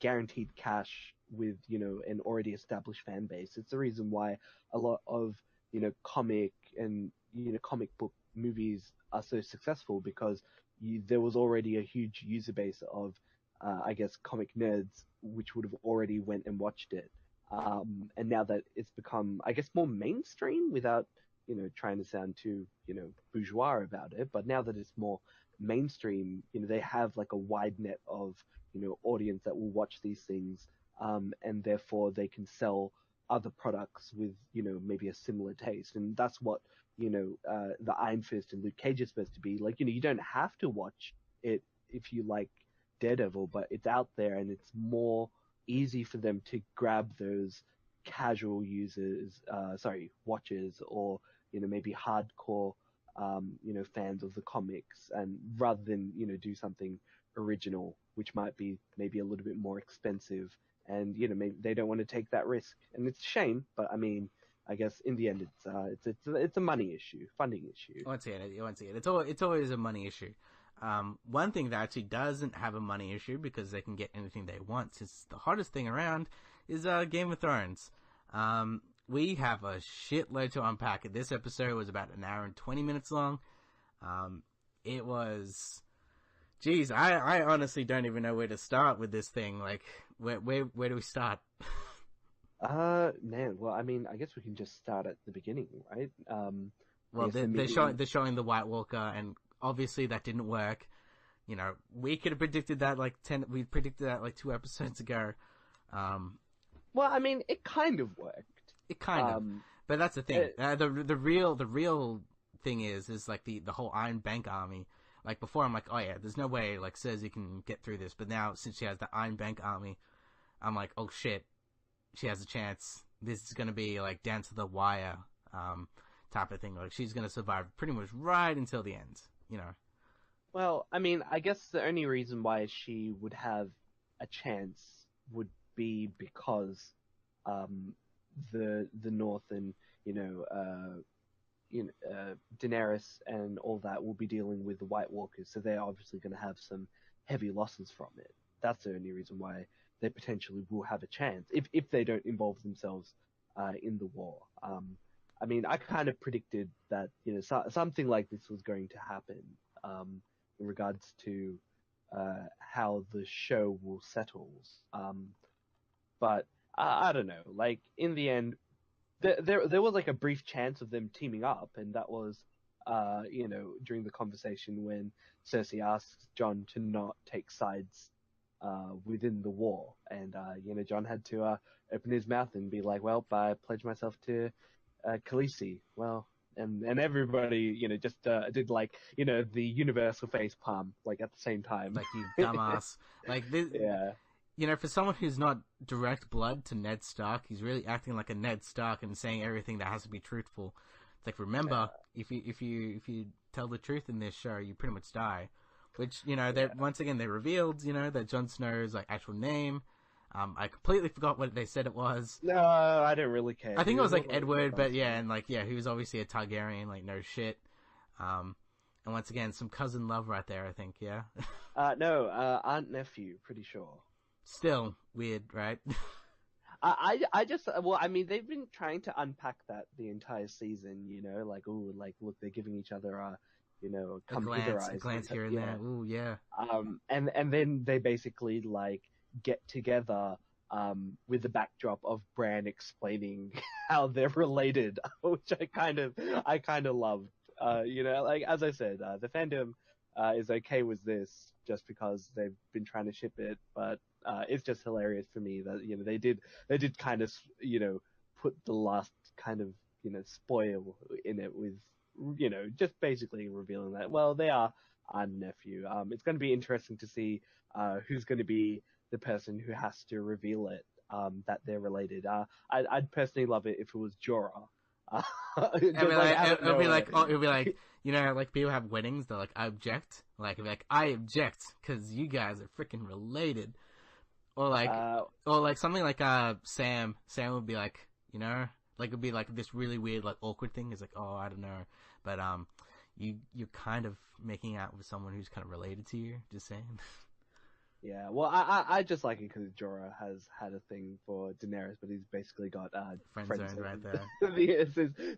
guaranteed cash with an already established fan base. It's the reason why a lot of comic and comic book movies are so successful, because there was already a huge user base of I guess comic nerds which would have already went and watched it. And now that it's become, I guess, more mainstream without trying to sound too bourgeois about it, but now that it's more mainstream, they have like a wide net of audience that will watch these things, and therefore they can sell other products with maybe a similar taste. And that's what the Iron Fist and Luke Cage is supposed to be like. You don't have to watch it if you like Daredevil, but it's out there and it's more easy for them to grab those casual watchers, or maybe hardcore fans of the comics, and rather than do something original which might be maybe a little bit more expensive, and maybe they don't want to take that risk, and it's a shame. But I mean, I guess in the end it's a money issue, funding issue. Once again, it's always a money issue. One thing that actually doesn't have a money issue, because they can get anything they want, since the hottest thing around is Game of Thrones. We have a shitload to unpack. This episode was about an hour and 20 minutes long. It was... Geez, I honestly don't even know where to start with this thing. Like, where do we start? Man, well, I mean, I guess we can just start at the beginning, right? I Well, guess they're showing the White Walker, and obviously that didn't work. You know, we could have predicted that like 10. We predicted that like 2 episodes ago. Um, Well, I mean, it kind of worked. it kind of, Um, but that's the thing. it, The real thing is like the whole Iron Bank army. Like before, I'm like, oh yeah, there's no way like Cersei can get through this. But now, since she has the Iron Bank army, I'm like, oh shit, she has a chance. This is gonna be like down to the wire, type of thing. Like she's gonna survive pretty much right until the end. You know. well, I mean, I guess the only reason why she would have a chance would be because um, the North and you know Daenerys and all that will be dealing with the White Walkers, so they're obviously going to have some heavy losses from it. That's the only reason why they potentially will have a chance if they don't involve themselves in the war. I mean, I kind of predicted that something like this was going to happen in regards to how the show will settle. But I don't know. Like in the end, there was like a brief chance of them teaming up, and that was, during the conversation when Cersei asks Jon to not take sides within the war, and Jon had to open his mouth and be like, "Well, I pledge myself to Khaleesi." Well, and everybody, just did like the universal face palm like at the same time. Like you dumbass. Like this. Yeah. For someone who's not direct blood to Ned Stark, he's really acting like a Ned Stark and saying everything that has to be truthful. It's like, remember, if you tell the truth in this show, you pretty much die. Which once again they revealed that Jon Snow's like actual name. I completely forgot what they said it was. No, I don't really care. I think it was like Edward, but yeah, and like he was obviously a Targaryen, like no shit. And once again, some cousin love right there, I think. Yeah. No, aunt nephew, pretty sure. Still weird, right? I just, well, I mean, they've been trying to unpack that the entire season, like, ooh, like, look, they're giving each other a a glance here and there. Ooh, yeah. And then they basically, like, get together, with the backdrop of Bran explaining how they're related, which I kind of loved. Like, as I said, the fandom, is okay with this just because they've been trying to ship it, but it's just hilarious for me that they did kind of put the last kind of spoil in it with just basically revealing that they are aunt and nephew. It's going to be interesting to see who's going to be the person who has to reveal it, that they're related. I'd personally love it if it was Jorah. It'll be like like people have weddings. They're like, I object. Like, it'll be like, I object because you guys are freaking related. Or like something like Sam. Sam would be like, like it'd be like this really weird like awkward thing. It's like, oh, I don't know, but you're kind of making out with someone who's kind of related to you. Just saying. Yeah, well, I just like it because Jorah has had a thing for Daenerys, but he's basically got friend zone right there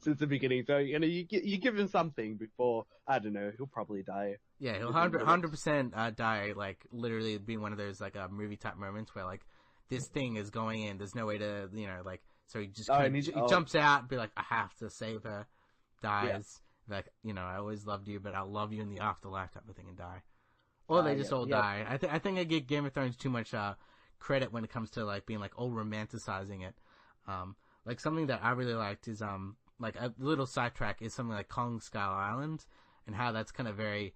since the beginning. So you give him something before, I don't know, he'll probably die. Yeah, he'll 100% die. Like literally being one of those like movie type moments where like this thing is going in. There's no way to like. So he just he jumps out and be like, I have to save her. Dies. Yeah. Like I always loved you, but I'll love you in the afterlife type of thing and die. Or they just all die. I think I give Game of Thrones too much credit when it comes to like being like all romanticizing it. Like something that I really liked is like a little sidetrack is something like Kong Skull Island and how that's kind of very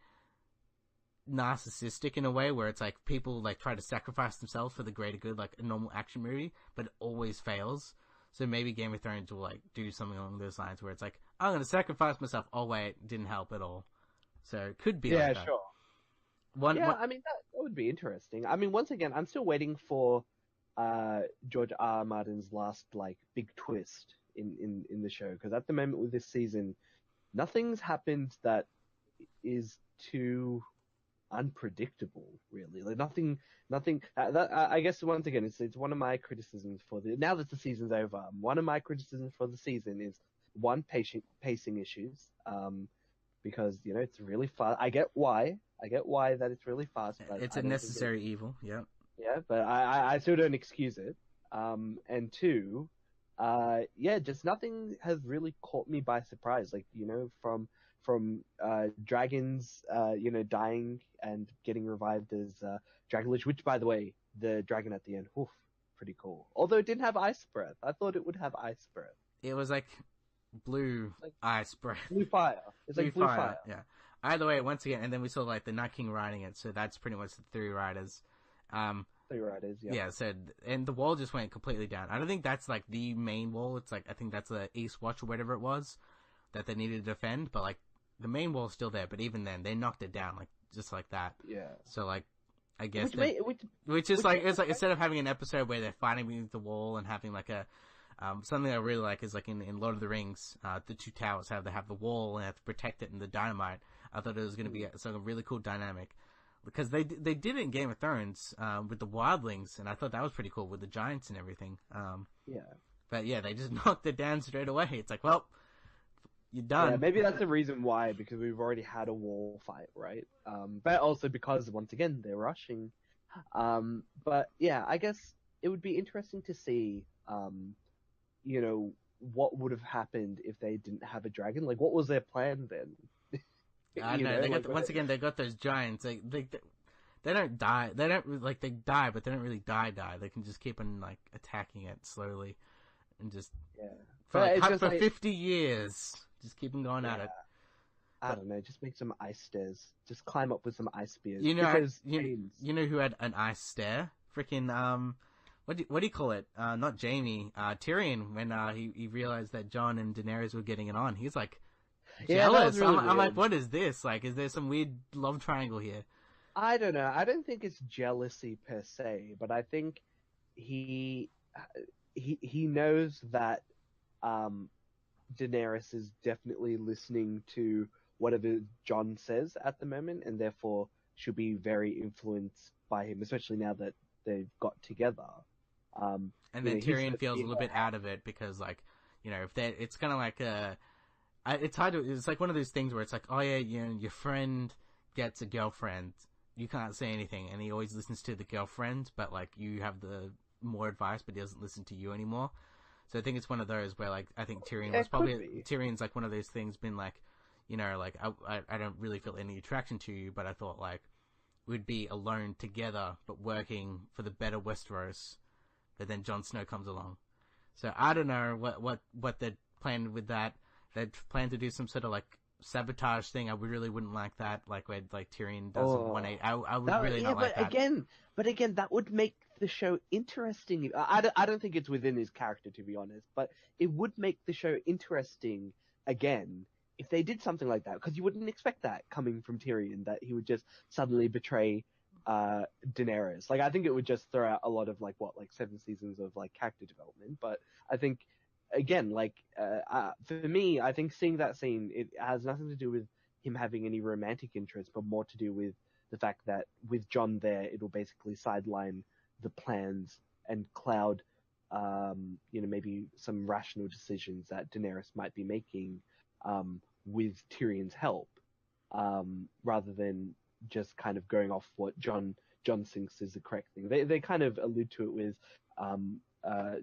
narcissistic in a way where it's like people like try to sacrifice themselves for the greater good, like a normal action movie, but it always fails. So maybe Game of Thrones will like do something along those lines where it's like, I'm gonna sacrifice myself. Oh wait, it didn't help at all. So it could be like that. Yeah, sure. I mean, that would be interesting. I mean, once again, I'm still waiting for George R. R. Martin's last like big twist in the show, because at the moment with this season, nothing's happened that is too unpredictable, really. Like nothing. I guess once again, it's one of my criticisms for now that the season's over. One of my criticisms for the season is pacing issues. Because it's really fast. I get why that it's really fast. But it's a necessary evil. Yeah. Yeah, but I still don't excuse it. And two, yeah, just nothing has really caught me by surprise. Like, from dragons, dying and getting revived as Dragon Lich, which, by the way, the dragon at the end, whew, pretty cool. Although it didn't have ice breath. I thought it would have ice breath. It was like blue Like ice breath. blue fire. It's like blue fire. Yeah. Either way, once again, and then we saw like the Night King riding it, so that's pretty much the three riders. Three riders, yeah. Yeah, so, and the wall just went completely down. I don't think that's like the main wall. It's like, I think that's the East Watch or whatever it was that they needed to defend, but like the main wall's still there, but even then they knocked it down like just like that. Yeah. So like, I guess Which it's like instead of having an episode where they're fighting beneath the wall and having like a something I really like is like in Lord of the Rings, the two towers they have the wall and have to protect it and the dynamite. I thought it was going to be a really cool dynamic because they did it in Game of Thrones with the wildlings, and I thought that was pretty cool with the giants and everything. Yeah. But yeah, they just knocked it down straight away. It's like, well, you're done. Yeah, maybe that's the reason why, because we've already had a wall fight, right? But also because, once again, they're rushing. But yeah, I guess it would be interesting to see, what would have happened if they didn't have a dragon. Like, what was their plan then? I know. Once again, they got those giants. They don't die. They don't like they die, but they don't really die. They can just keep on like attacking it slowly, and just for 50 years, just keep on going at it. I don't know. Just make some ice stairs. Just climb up with some ice spears. You know who had an ice stair? Freaking what do you call it? Not Jamie. Tyrion. When he realized that Jon and Daenerys were getting it on, he's like jealous. Yeah, really I'm like, what is this? Like, is there some weird love triangle here? I don't know. I don't think it's jealousy per se, but I think he knows that Daenerys is definitely listening to whatever Jon says at the moment, and therefore she'll be very influenced by him, especially now that they've got together. And then Tyrion feels a little bit out of it because, like, if it's kind of like it's hard to. It's like one of those things where it's like, oh yeah, your friend gets a girlfriend, you can't say anything, and he always listens to the girlfriend, but like you have the more advice, but he doesn't listen to you anymore. So I think it's one of those where, like, I think Tyrion's like one of those things, been like, like I don't really feel any attraction to you, but I thought like we'd be alone together, but working for the better Westeros. But then Jon Snow comes along, so I don't know what they're planning with that. They plan to do some sort of like sabotage thing. I really wouldn't like that, like where like Tyrion does 180. I would really not like that. But again, that would make the show interesting. I don't think it's within his character, to be honest, but it would make the show interesting again if they did something like that, because you wouldn't expect that coming from Tyrion, that he would just suddenly betray Daenerys. Like, I think it would just throw out a lot of like 7 seasons of like character development. But I think, again, like for me, I think seeing that scene, it has nothing to do with him having any romantic interest, but more to do with the fact that with Jon there, it'll basically sideline the plans and cloud, maybe some rational decisions that Daenerys might be making with Tyrion's help, rather than just kind of going off what Jon thinks is the correct thing. They kind of allude to it with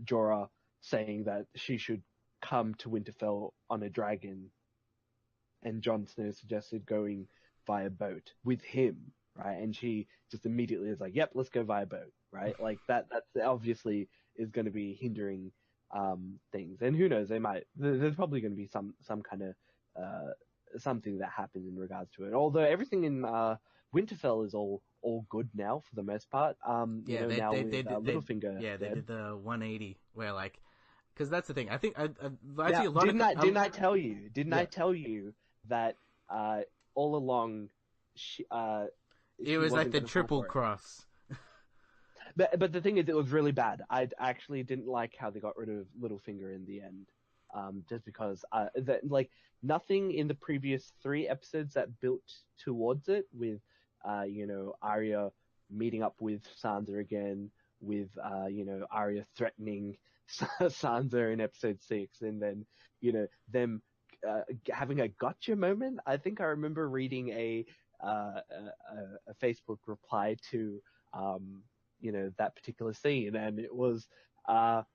Jorah saying that she should come to Winterfell on a dragon, and Jon Snow suggested going via boat with him, right? And she just immediately is like, "Yep, let's go via boat," right? Like that's obviously is going to be hindering things. And who knows? There's probably going to be some kind of something that happens in regards to it. Although everything in Winterfell is all good now for the most part. They did Littlefinger. Yeah, they did the 180 where like, because that's the thing. I think didn't I tell you? I tell you that all along she it was like the triple cross. But the thing is, it was really bad. I actually didn't like how they got rid of Littlefinger in the end. Just because nothing in the previous 3 episodes that built towards it, with Arya meeting up with Sansa again, with Arya threatening Sansa in episode 6, and then them having a gotcha moment. I think I remember reading a Facebook reply to that particular scene, and it was our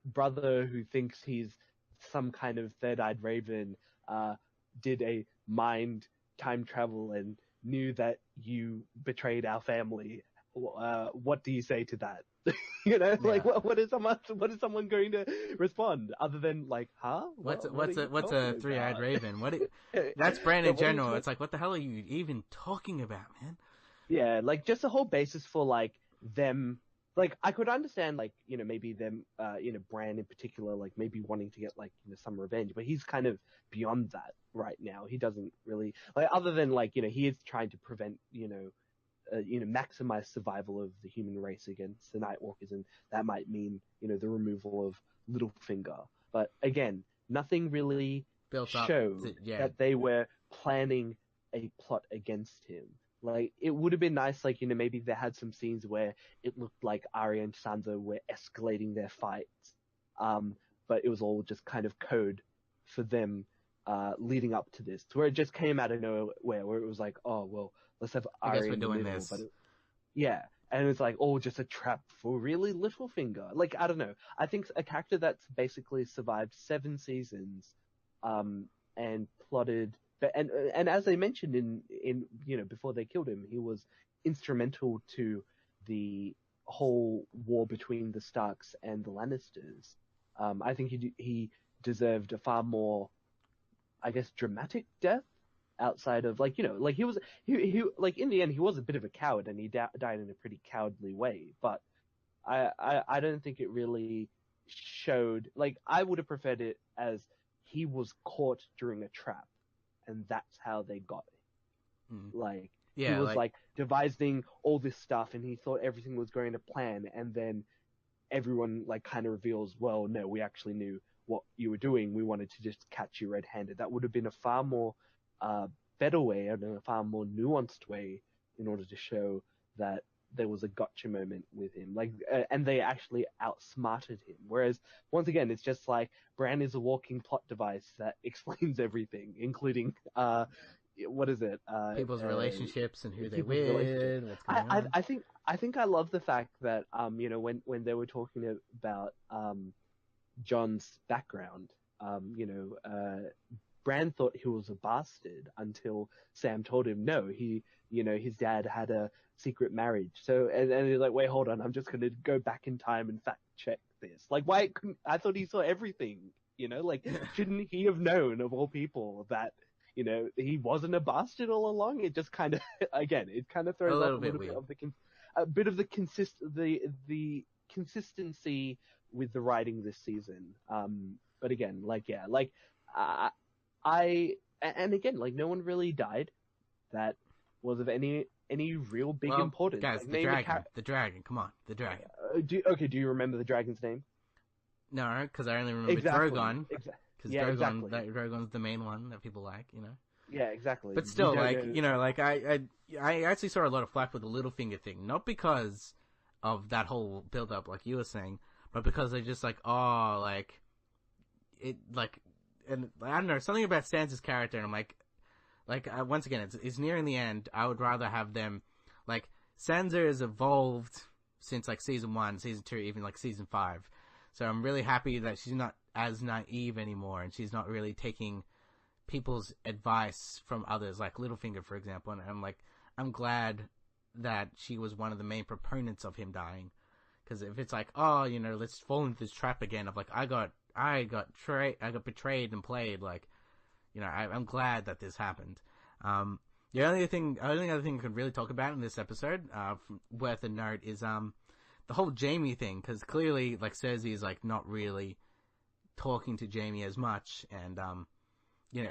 brother who thinks he's some kind of third-eyed raven did a mind time travel and knew that you betrayed our family. What do you say to that? Like what is someone going to respond other than like, huh? What's a three-eyed raven? That's Brand in general. It's like, what the hell are you even talking about, man? Yeah, like just the whole basis for like them. Like I could understand like maybe them Bran in particular like maybe wanting to get like some revenge, but he's kind of beyond that right now. He doesn't really like other than like he is trying to prevent maximize survival of the human race against the Nightwalkers, and that might mean the removal of Littlefinger. But again, nothing really showed that they were planning a plot against him. Like, it would have been nice, like, maybe they had some scenes where it looked like Arya and Sansa were escalating their fights. But it was all just kind of code for them, leading up to this, where it just came out of nowhere, where it was like, oh, well, let's have Arya in the middle. This. But and it's like, oh, just a trap for really Littlefinger. Like, I don't know. I think a character that's basically survived 7 seasons, and plotted. And as they mentioned in before they killed him, he was instrumental to the whole war between the Starks and the Lannisters. I think he deserved a far more, I guess, dramatic death outside of like he was like in the end he was a bit of a coward and he died in a pretty cowardly way. But I don't think it really showed. Like, I would have preferred it as he was caught during a trap. And that's how they got it. Like, he was like devising all this stuff and he thought everything was going to plan. And then everyone like kind of reveals, well, no, we actually knew what you were doing. We wanted to just catch you red-handed. That would have been a far more better way and a far more nuanced way in order to show that there was a gotcha moment with him. Like, and they actually outsmarted him. Whereas, once again, it's just like Bran is a walking plot device that explains everything, including what is it? People's relationships and who they with. What's going on. I think I love the fact that when they were talking about Jon's background, Bran thought he was a bastard until Sam told him no, his dad had a secret marriage. So, and he's like, wait, hold on, I'm just going to go back in time and fact check this. Like, why couldn't, I thought he saw everything, like, shouldn't he have known of all people that, he wasn't a bastard all along? It just kind of, again, it kind of throws off a little bit of the consistency with the writing this season. But again, and again, like, no one really died that was of any real big importance. Guys, like, the dragon, come on, the dragon. Do you remember the dragon's name? No, because I only remember Drogon. Because exactly. Drogon's the main one that people like, Yeah, exactly. But still, I actually saw a lot of flack with the Littlefinger thing, not because of that whole build-up, like you were saying, but because they're just like, oh, like, it, like, and I don't know, something about Sansa's character, and I'm like, once again, it's nearing the end. I would rather have them, like, Sansa has evolved since, like, season 1, season 2, even, like, season 5. So I'm really happy that she's not as naive anymore, and she's not really taking people's advice from others, like Littlefinger, for example. And I'm glad that she was one of the main proponents of him dying. Because if it's like, oh, let's fall into this trap again of, like, I got betrayed and played, like, I'm glad that this happened. The only other thing I could really talk about in this episode, worth a note, is the whole Jaime thing, because clearly, like, Cersei is, like, not really talking to Jaime as much, and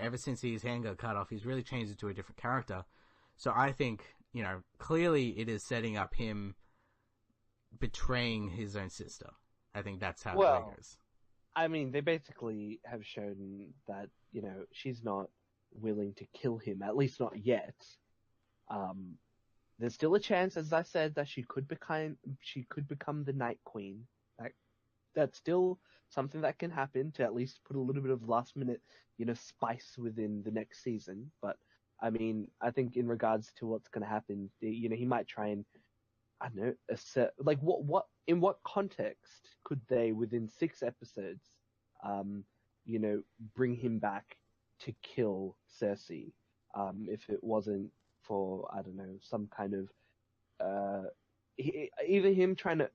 ever since his hand got cut off, he's really changed into a different character. So I think, clearly it is setting up him betraying his own sister. I think that's how it goes. I mean, they basically have shown that, she's not willing to kill him, at least not yet. There's still a chance, as I said, that she could become the Night Queen. That's still something that can happen, to at least put a little bit of last minute, spice within the next season. But I mean, I think in regards to what's going to happen, he might try and I don't know, like in what context could they, within 6 episodes, um, you know, bring him back to kill Cersei, if it wasn't for, I don't know, some kind of, either him trying to,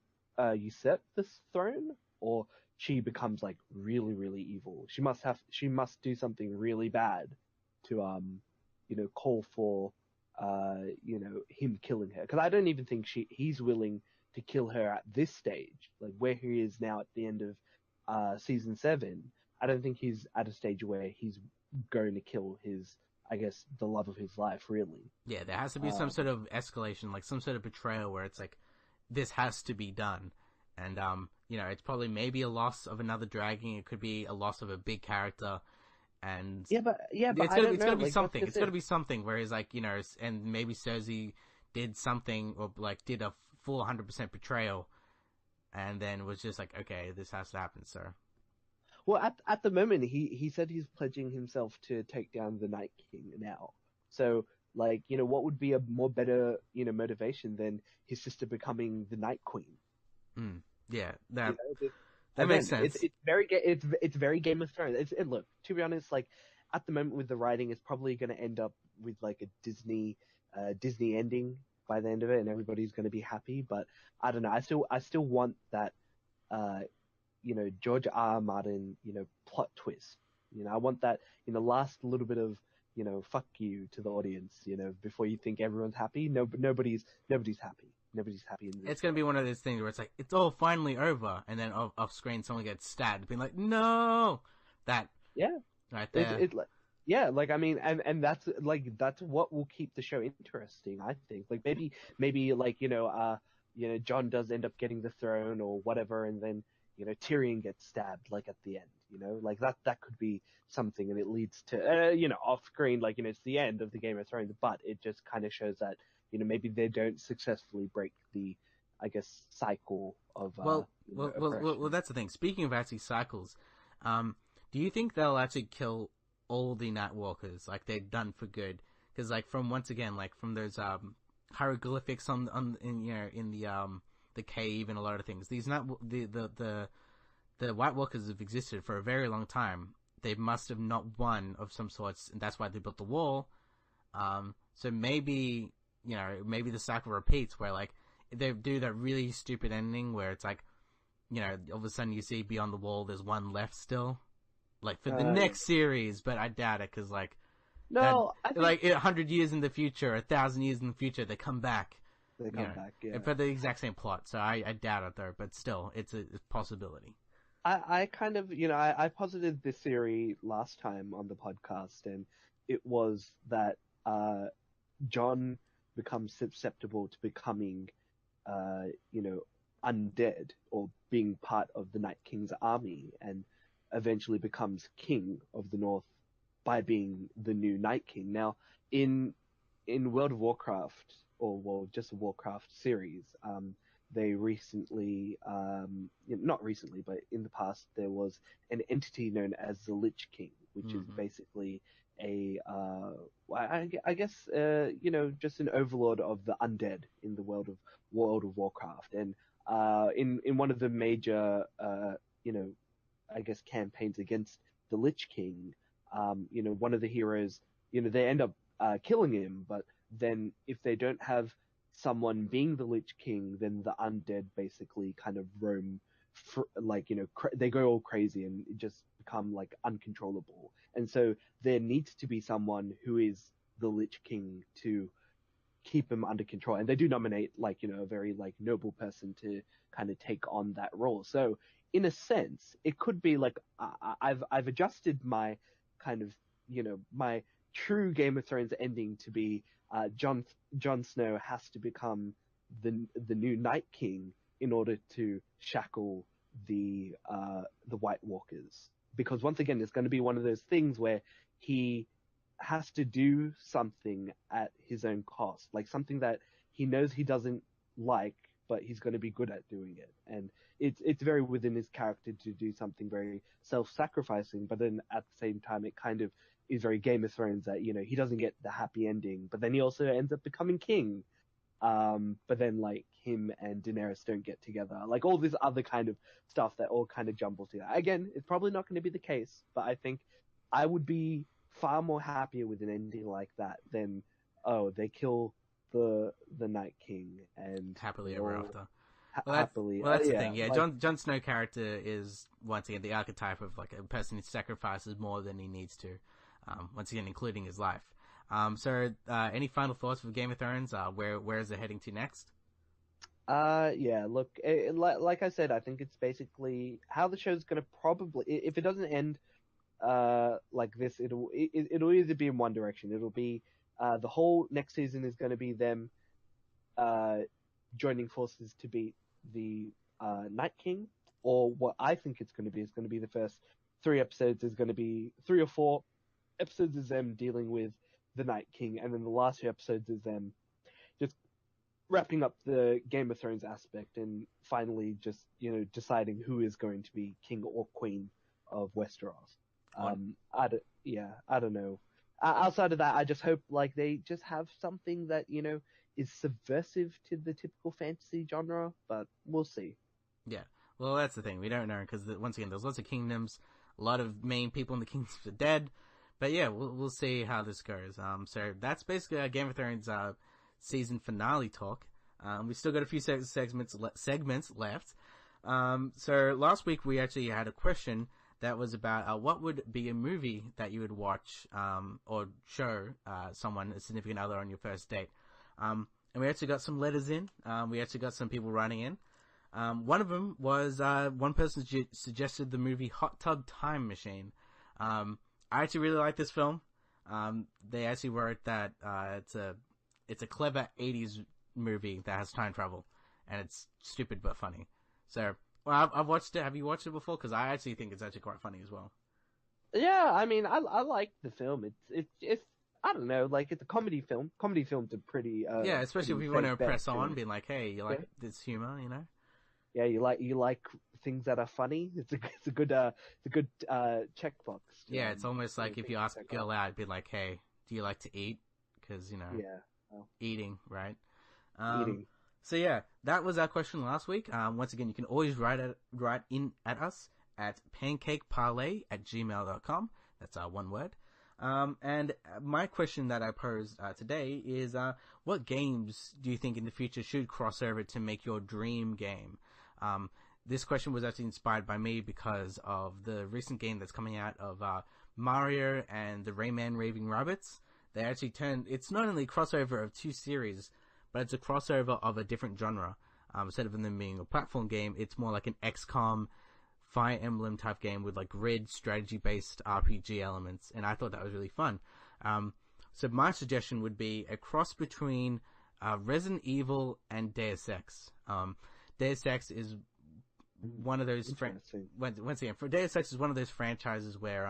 usurp this throne, or she becomes like really, really evil. She must do something really bad to, you know, call for, you know, him killing her. Because I don't even think he's willing to kill her at this stage, like where he is now at the end of season 7. I don't think he's at a stage where he's going to kill his, I guess, the love of his life, really. Yeah, there has to be some sort of escalation, like some sort of betrayal where it's like, this has to be done. And, you know, it's probably maybe a loss of another dragon. It could be a loss of a big character. And But I don't it's know. gonna be Like, something. It's gonna be something where he's like, you know, and maybe Cersei did something or like did a full 100% betrayal, and then was just like, okay, this has to happen, sir. Well, at the moment, he said he's pledging himself to take down the Night King now. So, like, you know, what would be a more better, you know, motivation than his sister becoming the Night Queen? Mm. Yeah, You that know, that again, makes sense. it's very Game of Thrones. Look, to be honest, like at the moment with the writing, it's probably going to end up with like a Disney ending by the end of it, and everybody's going to be happy. But I don't know. I still want that, uh, you know, George R. Martin, you know, plot twist. You know, I want that, you know, last little bit of, you know, fuck you to the audience, you know, before you think everyone's happy. No, but nobody's happy. Nobody's happy in this It's gonna show. be one of those things where it's like, it's all finally over, and then off screen someone gets stabbed, being like, no, that Yeah. right It, there. it, like- yeah, like I mean, and that's what will keep the show interesting, I think. Like maybe like you know, John does end up getting the throne or whatever, and then you know Tyrion gets stabbed like at the end. You know, like that could be something, and it leads to you know, off screen, like you know, it's the end of the Game of Thrones, but it just kind of shows that you know maybe they don't successfully break the, I guess, cycle of you know, Well, oppression. that's the thing. Speaking of actually cycles, um, do you think they'll actually kill all the Night Walkers like they've done for good? Because like from once again, like from those hieroglyphics on in you know in the cave and a lot of things, these not the White Walkers have existed for a very long time. They must have not won of some sorts, and that's why they built the wall. So maybe you know maybe the cycle repeats where like they do that really stupid ending where it's like you know, all of a sudden you see beyond the wall, there's one left still, like for the Yeah. next series. But I doubt it because that, No, I think like 100 years in the future, 1,000 years in the future, they come back, they you come know, back. and Yeah. for the exact same plot. So I doubt it though. But still, it's a possibility. I kind of, you know, I posited this theory last time on the podcast, and it was that John becomes susceptible to becoming, you know, undead or being part of the Night King's army, and eventually becomes king of the North by being the new Night King. Now, in World of Warcraft, or well, just the Warcraft series, they recently, not recently, but in the past, there was an entity known as the Lich King, which is Mm-hmm. basically a, I guess, you know, just an overlord of the undead in the World of Warcraft. And in one of the major, you know, I guess campaigns against the Lich King, you know, one of the heroes, you know, they end up killing him, but then if they don't have someone being the Lich King, then the undead basically kind of roam, like you know, they go all crazy and just become like uncontrollable. And so there needs to be someone who is the Lich King to keep him under control. And they do nominate like you know a very like noble person to kind of take on that role. So in a sense, it could be like I've adjusted my kind of you know my true Game of Thrones ending to be Jon Snow has to become the new Night King in order to shackle the White Walkers. Because once again, it's going to be one of those things where he has to do something at his own cost, like something that he knows he doesn't like, but he's going to be good at doing it. And it's very within his character to do something very self-sacrificing, but then at the same time, it kind of is very Game of Thrones that you know he doesn't get the happy ending, but then he also ends up becoming king. But then like him and Daenerys don't get together. Like all this other kind of stuff that all kind of jumble together. Again, it's probably not going to be the case, but I think I would be far more happier with an ending like that than, oh, they kill the Night King and Happily ever after. happily. Well, that's the Yeah, thing. Yeah, like, Jon Snow character is once again the archetype of like a person who sacrifices more than he needs to. Once again, including his life. So, any final thoughts for Game of Thrones? Where is it heading to next? yeah. Look, like I said, I think it's basically how the show's going to probably, if it doesn't end like this, it'll either be in one direction. It'll be the whole next season is going to be them uh joining forces to beat the Night King, or what I think it's going to be is going to be the first 3 episodes is going to be 3 or 4 episodes is them dealing with the Night King, and then the last 2 episodes is them just wrapping up the Game of Thrones aspect and finally just deciding who is going to be king or queen of Westeros. I don't know. Outside of that, I just hope like they just have something that is subversive to the typical fantasy genre, but we'll see. Yeah. Well, that's the thing. We don't know because once again, there's lots of kingdoms. A lot of main people in the kingdoms are dead. But yeah, we'll see how this goes. So that's basically our Game of Thrones season finale talk. We still got a few segments left. So last week we actually had a question that was about what would be a movie that you would watch or show someone, a significant other, on your first date. And we actually got some letters in. We actually got some people writing in. One of them was one person suggested the movie Hot Tub Time Machine. I actually really like this film. They actually wrote that it's a clever 80s movie that has time travel, and it's stupid but funny. So, well, I've watched it. Have you watched it before? Because I actually think it's actually quite funny as well. Yeah, I mean, I like the film. It's I don't know, like it's a comedy film. Comedy films are pretty. Yeah, especially if pretty you want to safe bet, impress on, being like, hey, you like this humor, Yeah, you like things that are funny. It's a good checkbox. Yeah, it's almost like if you ask a girl out, be like, hey, do you like to eat? Because yeah, well, eating, right? eating. So yeah, that was our question last week. Once again, you can always write in at us at pancakeparlay@gmail.com. That's our one word. And my question that I posed today is, what games do you think in the future should cross over to make your dream game? This question was actually inspired by me because of the recent game that's coming out of Mario and the Rayman Raving Rabbids. They actually it's not only a crossover of two series, but it's a crossover of a different genre. Instead of them being a platform game, it's more like an XCOM, Fire Emblem type game with like grid strategy-based RPG elements, and I thought that was really fun. So my suggestion would be a cross between Resident Evil and Deus Ex. Deus Ex is one of those once again, for Deus Ex is one of those franchises where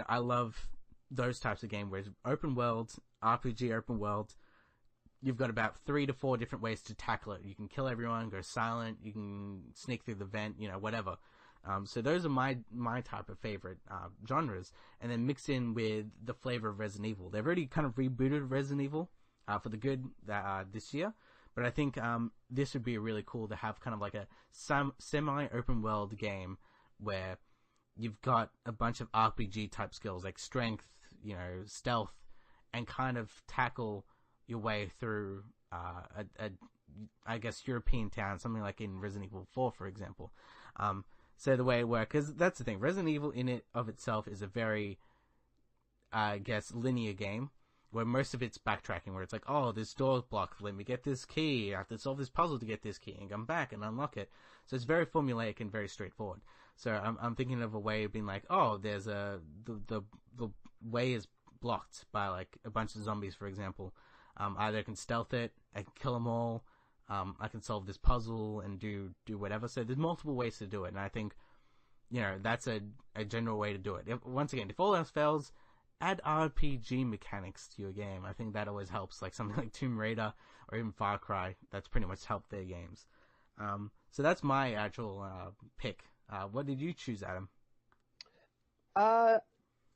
I love those types of games where it's open world, RPG open world. You've got about 3 to 4 different ways to tackle it. You can kill everyone, go silent, you can sneak through the vent, whatever. So those are my type of favorite genres, and then mixed in with the flavor of Resident Evil. They've already kind of rebooted Resident Evil for the good this year, but I think this would be really cool to have kind of like a semi-open world game where you've got a bunch of RPG type skills like strength, stealth, and kind of tackle your way through I guess European town, something like in Resident Evil 4, for example. So the way it works, because that's the thing, Resident Evil in it of itself is a very, I guess, linear game, where most of it's backtracking, where it's like, oh, this door's blocked, let me get this key, I have to solve this puzzle to get this key, and come back and unlock it. So it's very formulaic and very straightforward. So I'm thinking of a way of being like, oh, there's the way is blocked by like a bunch of zombies, for example. Either I can stealth it, I can kill them all, I can solve this puzzle and do whatever. So there's multiple ways to do it, and I think, that's a general way to do it. Once again, if all else fails, add RPG mechanics to your game. I think that always helps, like something like Tomb Raider or even Far Cry. That's pretty much helped their games. So that's my actual pick. What did you choose, Adam?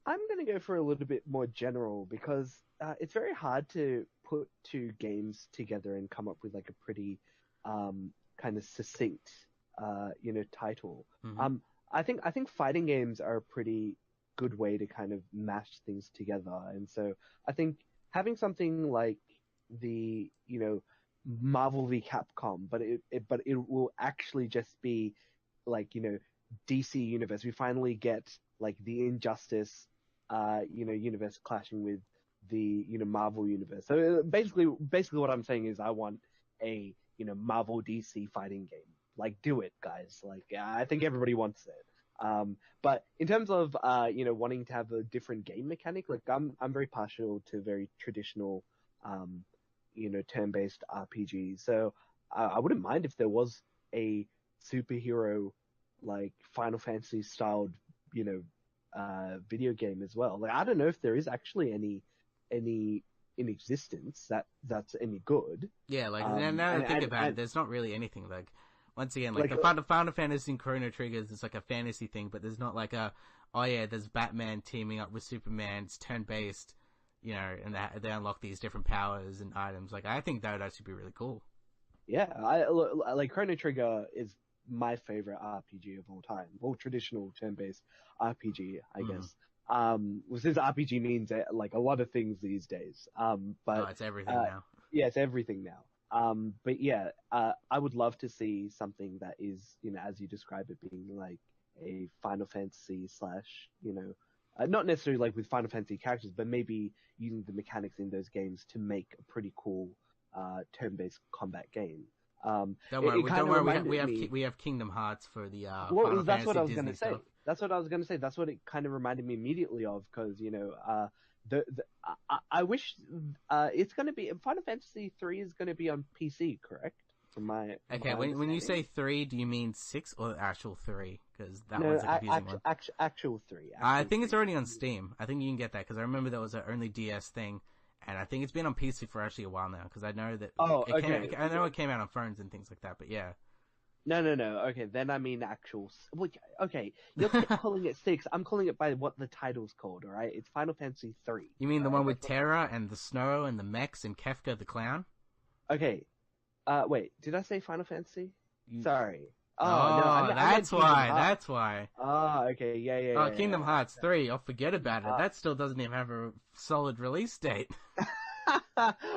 I'm going to go for a little bit more general because it's very hard to put two games together and come up with like a pretty kind of succinct, title. Mm-hmm. I think fighting games are a pretty good way to kind of mash things together, and so I think having something like the Marvel v Capcom, but it will actually just be like DC universe. We finally get like the Injustice universe clashing with the Marvel universe. So basically what I'm saying is I want a Marvel DC fighting game. Like, do it, guys. Like, I think everybody wants it. But in terms of wanting to have a different game mechanic, like I'm very partial to very traditional turn-based RPG. So I wouldn't mind if there was a superhero like Final Fantasy styled video game as well. Like, I don't know if there is actually any in existence that's any good. Yeah, like now that I think about it, there's not really anything like. Once again, like the Final Fantasy and Chrono Triggers, it's like a fantasy thing, but there's not like there's Batman teaming up with Superman, it's turn-based, and they unlock these different powers and items. Like, I think that would actually be really cool. Yeah, I like Chrono Trigger is my favorite RPG of all time. Well, traditional turn-based RPG, I guess. Since RPG means like a lot of things these days. But it's everything now. Yeah, it's everything now. But yeah, I would love to see something that is, as you describe it, being like a Final Fantasy / not necessarily like with Final Fantasy characters, but maybe using the mechanics in those games to make a pretty cool turn-based combat game. Don't worry, we have Kingdom Hearts for the Final that's Fantasy what I was Disney gonna say. stuff. That's what I was going to say. That's what it kind of reminded me immediately of, because I wish it's going to be Final Fantasy 3 is going to be on PC, correct? When you say 3, do you mean 6 or actual 3? Because that was a confusing one. Actual 3. I think it's already on Steam. I think you can get that because I remember that was an only DS thing, and I think it's been on PC for actually a while now. Because I know that I know it came out on phones and things like that. But yeah. No. Okay, then I mean actual. Okay, you're calling it 6. I'm calling it by what the title's called. All right, it's Final Fantasy 3. You mean the one with Terra and the snow and the mechs and Kefka the clown? Okay. Wait, did I say Final Fantasy? Sorry. No, that's why. That's why. Oh, okay, yeah. Kingdom Hearts 3. I'll forget about it. That still doesn't even have a solid release date.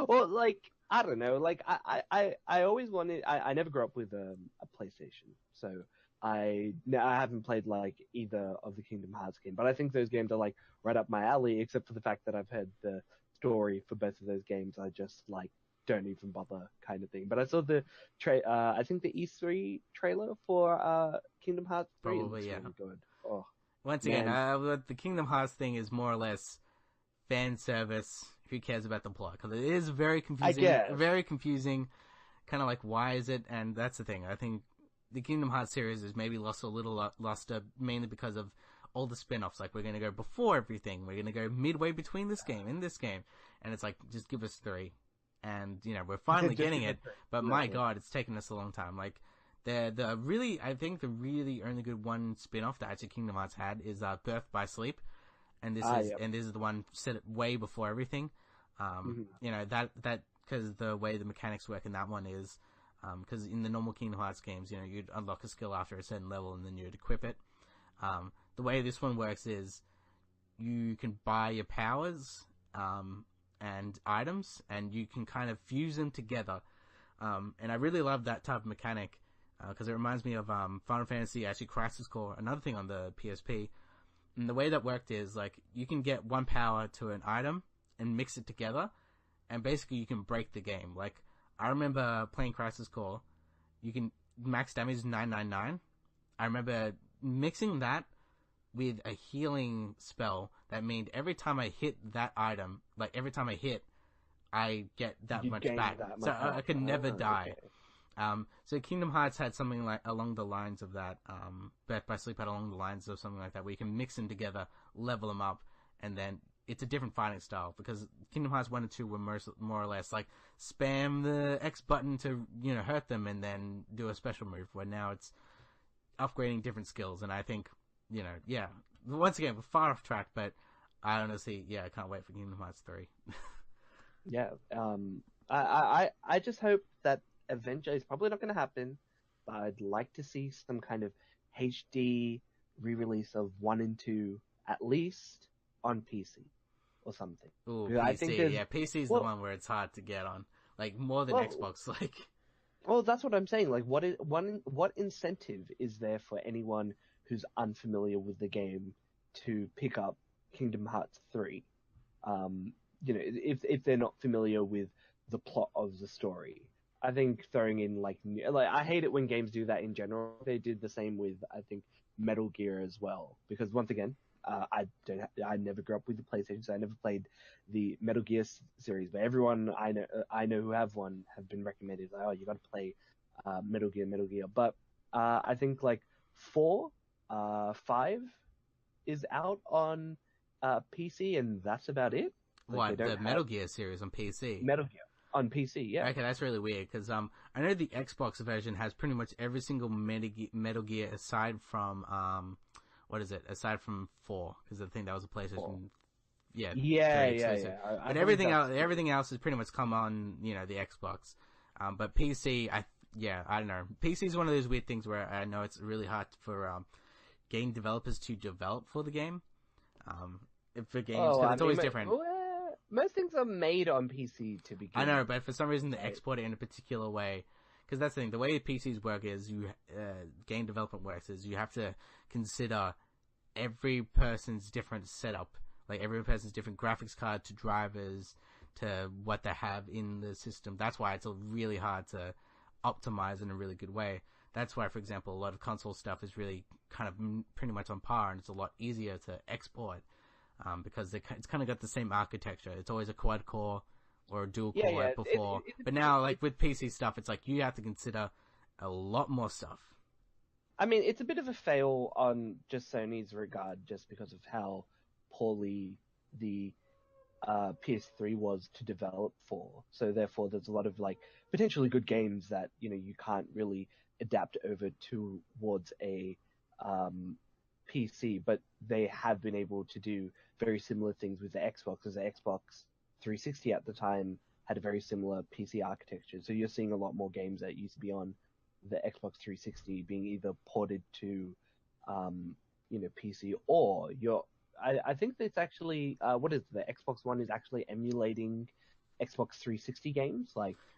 Well, like, I don't know. Like, I always wanted. I never grew up with a PlayStation, so I haven't played like either of the Kingdom Hearts games. But I think those games are like right up my alley, except for the fact that I've heard the story for both of those games. I just like don't even bother kind of thing. But I saw the I think the E3 trailer for Kingdom Hearts 3. Probably, yeah. Really good. Oh, once again, the Kingdom Hearts thing is more or less fan service. Who cares about the plot? Because it is very confusing. Very confusing. Kind of like, why is it? And that's the thing. I think the Kingdom Hearts series is maybe lost a little luster, mainly because of all the spin-offs. Like, we're going to go before everything. We're going to go midway between this game and this game. And it's like, just give us 3. And, we're finally getting it. But my God, it's taken us a long time. Like, I think the really only good one spin-off that actually Kingdom Hearts had is Birth by Sleep. And this is the one set way before everything. That because the way the mechanics work in that one is, because in the normal Kingdom Hearts games, you'd unlock a skill after a certain level and then you'd equip it. The way this one works is you can buy your powers, and items, and you can kind of fuse them together. And I really love that type of mechanic, because it reminds me of Final Fantasy, actually Crisis Core, another thing on the PSP. And the way that worked is, like, you can get one power to an item and mix it together, and basically you can break the game. Like, I remember playing Crisis Core, you can max damage is 999. I remember mixing that with a healing spell that meant every time I hit that item, like every time I hit, I get that much back. So I could never die. Okay. So Kingdom Hearts had something like along the lines of that. Birth by Sleep had along the lines of something like that, where you can mix them together, level them up, and then it's a different fighting style, because Kingdom Hearts 1 and 2 were more or less like spam the X button to, hurt them and then do a special move, where now it's upgrading different skills. And I think, once again, we're far off track, but I honestly, yeah, I can't wait for Kingdom Hearts 3. Yeah. I just hope that eventually it's probably not going to happen, but I'd like to see some kind of HD re-release of 1 and 2 at least on PC or something. Ooh, Because I think PC. there's Yeah, PC is the well, one where it's hard to get on. Like, more than well, Xbox. Like, well, that's what I'm saying. Like, what incentive is there for anyone who's unfamiliar with the game to pick up Kingdom Hearts 3? If they're not familiar with the plot of the story. I think throwing in like I hate it when games do that in general. They did the same with I think Metal Gear as well because once again, I never grew up with the PlayStation, so I never played the Metal Gear series. But everyone I know who have one have been recommended like, oh, you got to play Metal Gear. But I think like 4, 5 is out on PC, and that's about it. Like, what? The Metal Gear series on PC? Metal Gear on PC, yeah. Okay, that's really weird, because I know the Xbox version has pretty much every single Metal Gear aside from, what is it? Aside from 4, because I think that was a PlayStation 4. Yeah, Yeah. But everything else has pretty much come on, the Xbox. But PC, I don't know. PC is one of those weird things where I know it's really hard for game developers to develop for the game. For games, because it's always different. Most things are made on PC to begin. I know, but for some reason they export it in a particular way. Because that's the thing. The way PCs work is game development works is you have to consider every person's different setup. Like every person's different graphics card to drivers to what they have in the system. That's why it's really hard to optimize in a really good way. That's why, for example, a lot of console stuff is really kind of pretty much on par, and it's a lot easier to export. Because it's kind of got the same architecture. It's always a quad core or a dual core before. But now, like with PC stuff, it's like you have to consider a lot more stuff. I mean, it's a bit of a fail on just Sony's regard, just because of how poorly the PS3 was to develop for. So therefore, there's a lot of like potentially good games that you can't really adapt over towards a PC, but they have been able to do very similar things with the Xbox, because the Xbox 360 at the time had a very similar PC architecture. So you're seeing a lot more games that used to be on the Xbox 360 being either ported to, PC, or I think it's actually, the Xbox One is actually emulating Xbox 360 games,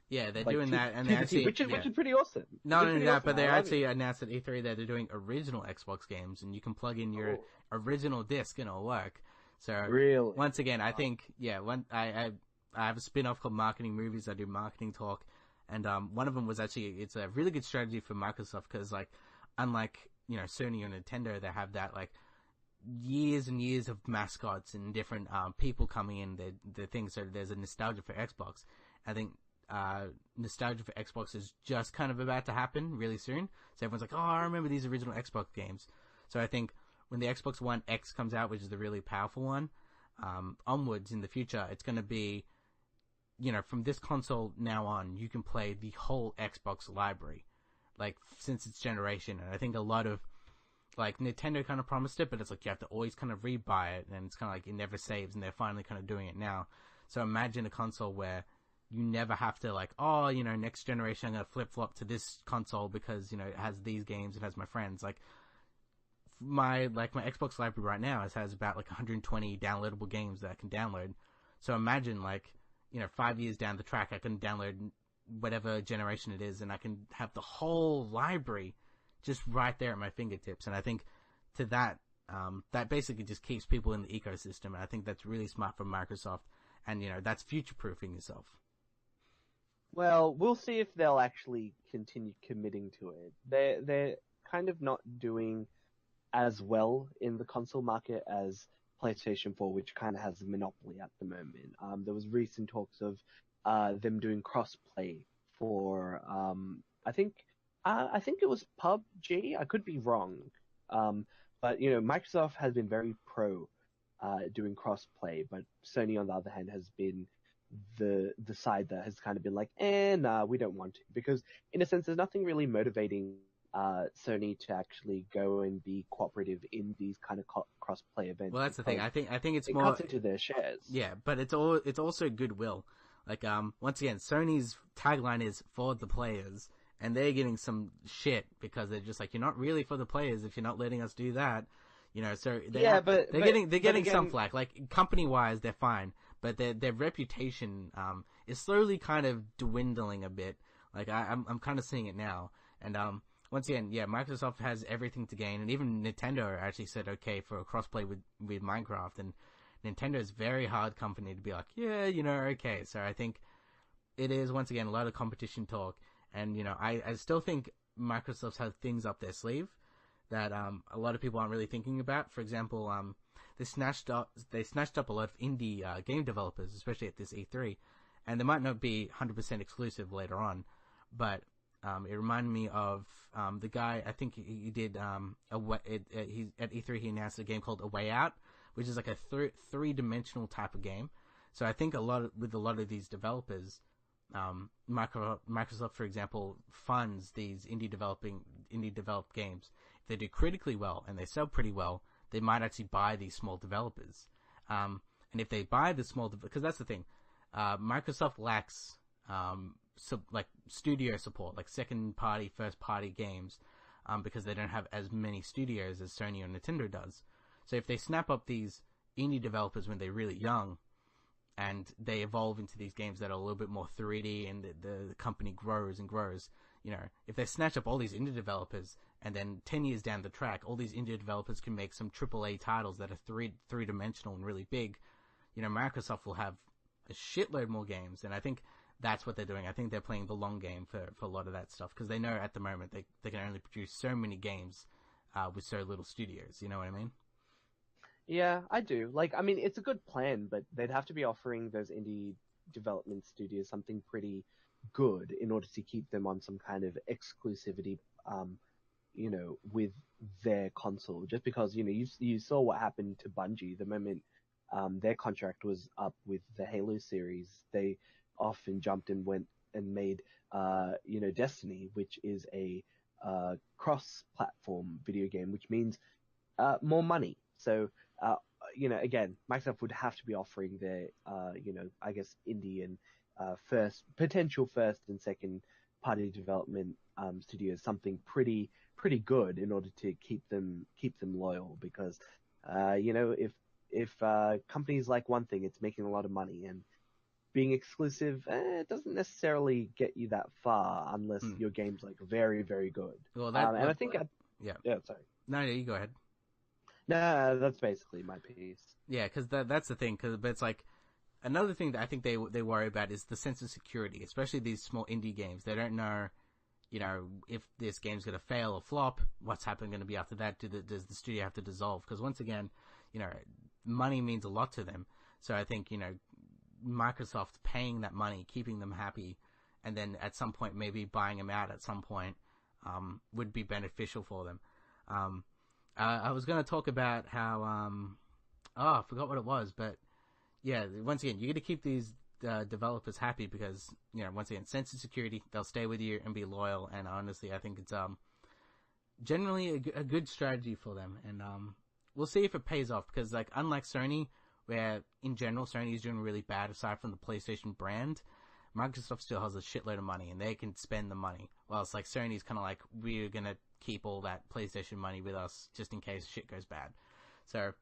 yeah, they're doing that, and which is pretty awesome. Not only that, but they actually announced at E3 that they're doing original Xbox games, and you can plug in your original disc and it'll work. So really, once again, I think I have a spin-off called Marketing Movies. I do marketing talk, and one of them was it's a really good strategy for Microsoft, because like unlike Sony or Nintendo, they have that like years and years of mascots and different people coming in the things. So there's a nostalgia for Xbox. I think nostalgia for Xbox is just kind of about to happen really soon. So everyone's like, oh, I remember these original Xbox games. So I think when the Xbox One X comes out, which is the really powerful one, onwards in the future, it's going to be, from this console now on, you can play the whole Xbox library, like since its generation. And I think a lot of, like, Nintendo kind of promised it, but it's like you have to always kind of rebuy it, and it's kind of like it never saves, and they're finally kind of doing it now. So imagine a console where you never have to like, oh, next generation I'm going to flip-flop to this console because, it has these games, it has my friends. Like my Xbox library right now has about like 120 downloadable games that I can download. So imagine 5 years down the track, I can download whatever generation it is, and I can have the whole library just right there at my fingertips. And I think to that, that basically just keeps people in the ecosystem. And I think that's really smart from Microsoft. And, that's future-proofing yourself. Well, we'll see if they'll actually continue committing to it. They're kind of not doing as well in the console market as PlayStation 4, which kind of has a monopoly at the moment. There was recent talks of them doing cross-play for, I think it was PUBG. I could be wrong. But, Microsoft has been very pro doing cross-play, but Sony, on the other hand, has been the side that has kind of been like, nah, we don't want to. Because, in a sense, there's nothing really motivating Sony to actually go and be cooperative in these kind of cross-play events. Well, that's the thing. I think it's it more cuts into their shares. yeah, but it's also goodwill. Like once again, Sony's tagline is for the players, and they're getting some shit because they're just like, you're not really for the players if you're not letting us do that. So they're getting some flack. Like company wise, they're fine, but their reputation is slowly kind of dwindling a bit. Like I'm kind of seeing it now, and once again, yeah, Microsoft has everything to gain, and even Nintendo actually said okay for a crossplay with Minecraft, and Nintendo is a very hard company to be like, yeah, okay. So I think it is once again a lot of competition talk, and I still think Microsoft has things up their sleeve that a lot of people aren't really thinking about. For example, they snatched up a lot of indie game developers, especially at this E3, and they might not be 100% exclusive later on, but it reminded me of the guy. I think he did he at E3 he announced a game called A Way Out, which is like a three-dimensional type of game. So I think with a lot of these developers, Microsoft, for example, funds these indie developed games. If they do critically well and they sell pretty well, they might actually buy these small developers. And if they buy the small, because that's the thing, Microsoft lacks like studio support, like second party, first party games, because they don't have as many studios as Sony or Nintendo does. So if they snap up these indie developers when they're really young, and they evolve into these games that are a little bit more 3D, and the company grows and grows, if they snatch up all these indie developers, and then 10 years down the track, all these indie developers can make some AAA titles that are three-dimensional and really big, Microsoft will have a shitload more games, and I think that's what they're doing. I think they're playing the long game for a lot of that stuff, because they know at the moment they can only produce so many games with so little studios, you know what I mean? Yeah, I do. Like, I mean, it's a good plan, but they'd have to be offering those indie development studios something pretty good in order to keep them on some kind of exclusivity, with their console. Just because, you saw what happened to Bungie the moment their contract was up with the Halo series. They often jumped and went and made, Destiny, which is a cross-platform video game, which means more money. So, again, Microsoft would have to be offering their, I guess, indie and potential first and second party development studios something pretty good in order to keep them loyal. Because, if companies like one thing, it's making a lot of money, and being exclusive doesn't necessarily get you that far unless your game's like very, very good. Well, I think, yeah, sorry. No, you go ahead. No, that's basically my piece. Yeah, because that's the thing. But it's like another thing that I think they worry about is the sense of security, especially these small indie games. They don't know, if this game's going to fail or flop, what's happening going to be after that? Does the studio have to dissolve? Because once again, money means a lot to them. So I think Microsoft paying that money, keeping them happy, and then at some point maybe buying them out at some point would be beneficial for them. I was going to talk about how, I forgot what it was, but yeah, once again, you got to keep these developers happy because, once again, sense of security, they'll stay with you and be loyal, and honestly, I think it's generally a good strategy for them, and we'll see if it pays off, because, like, unlike Sony, where, in general, Sony is doing really bad aside from the PlayStation brand, Microsoft still has a shitload of money, and they can spend the money. Whilst, like, Sony's kind of like, we're going to keep all that PlayStation money with us just in case shit goes bad. So,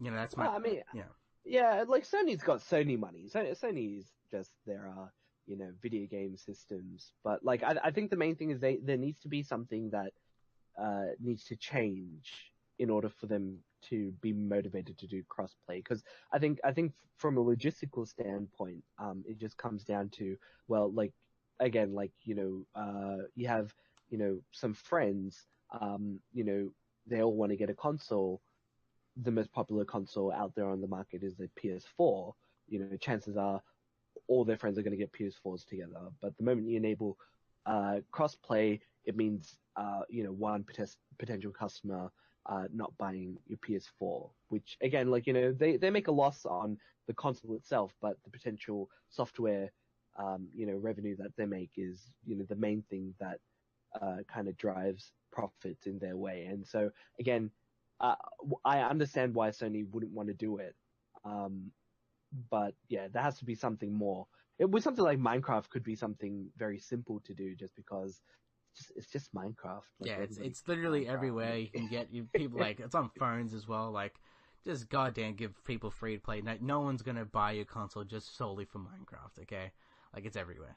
that's my... Well, I mean, yeah. Yeah, like Sony's got Sony money. Sony's just their, video game systems. But, like, I think the main thing is there needs to be something that needs to change in order for them to be motivated to do crossplay. Because I think from a logistical standpoint, it just comes down to, well, like, again, like, you have, some friends, they all want to get a console. The most popular console out there on the market is the PS4. Chances are all their friends are going to get PS4s together. But the moment you enable crossplay, it means one potential customer not buying your PS4, which again, like, they make a loss on the console itself, but the potential software revenue that they make is the main thing that kind of drives profits in their way. And so again, uh, I understand why Sony wouldn't want to do it. But yeah, there has to be something more. It was something like Minecraft could be something very simple to do just because it's just Minecraft. Like Yeah, everybody it's literally Minecraft. everywhere. You can get people like it's on phones as well. Like, just goddamn give people free to play. No one's gonna buy your console just solely for Minecraft. Okay, like it's everywhere.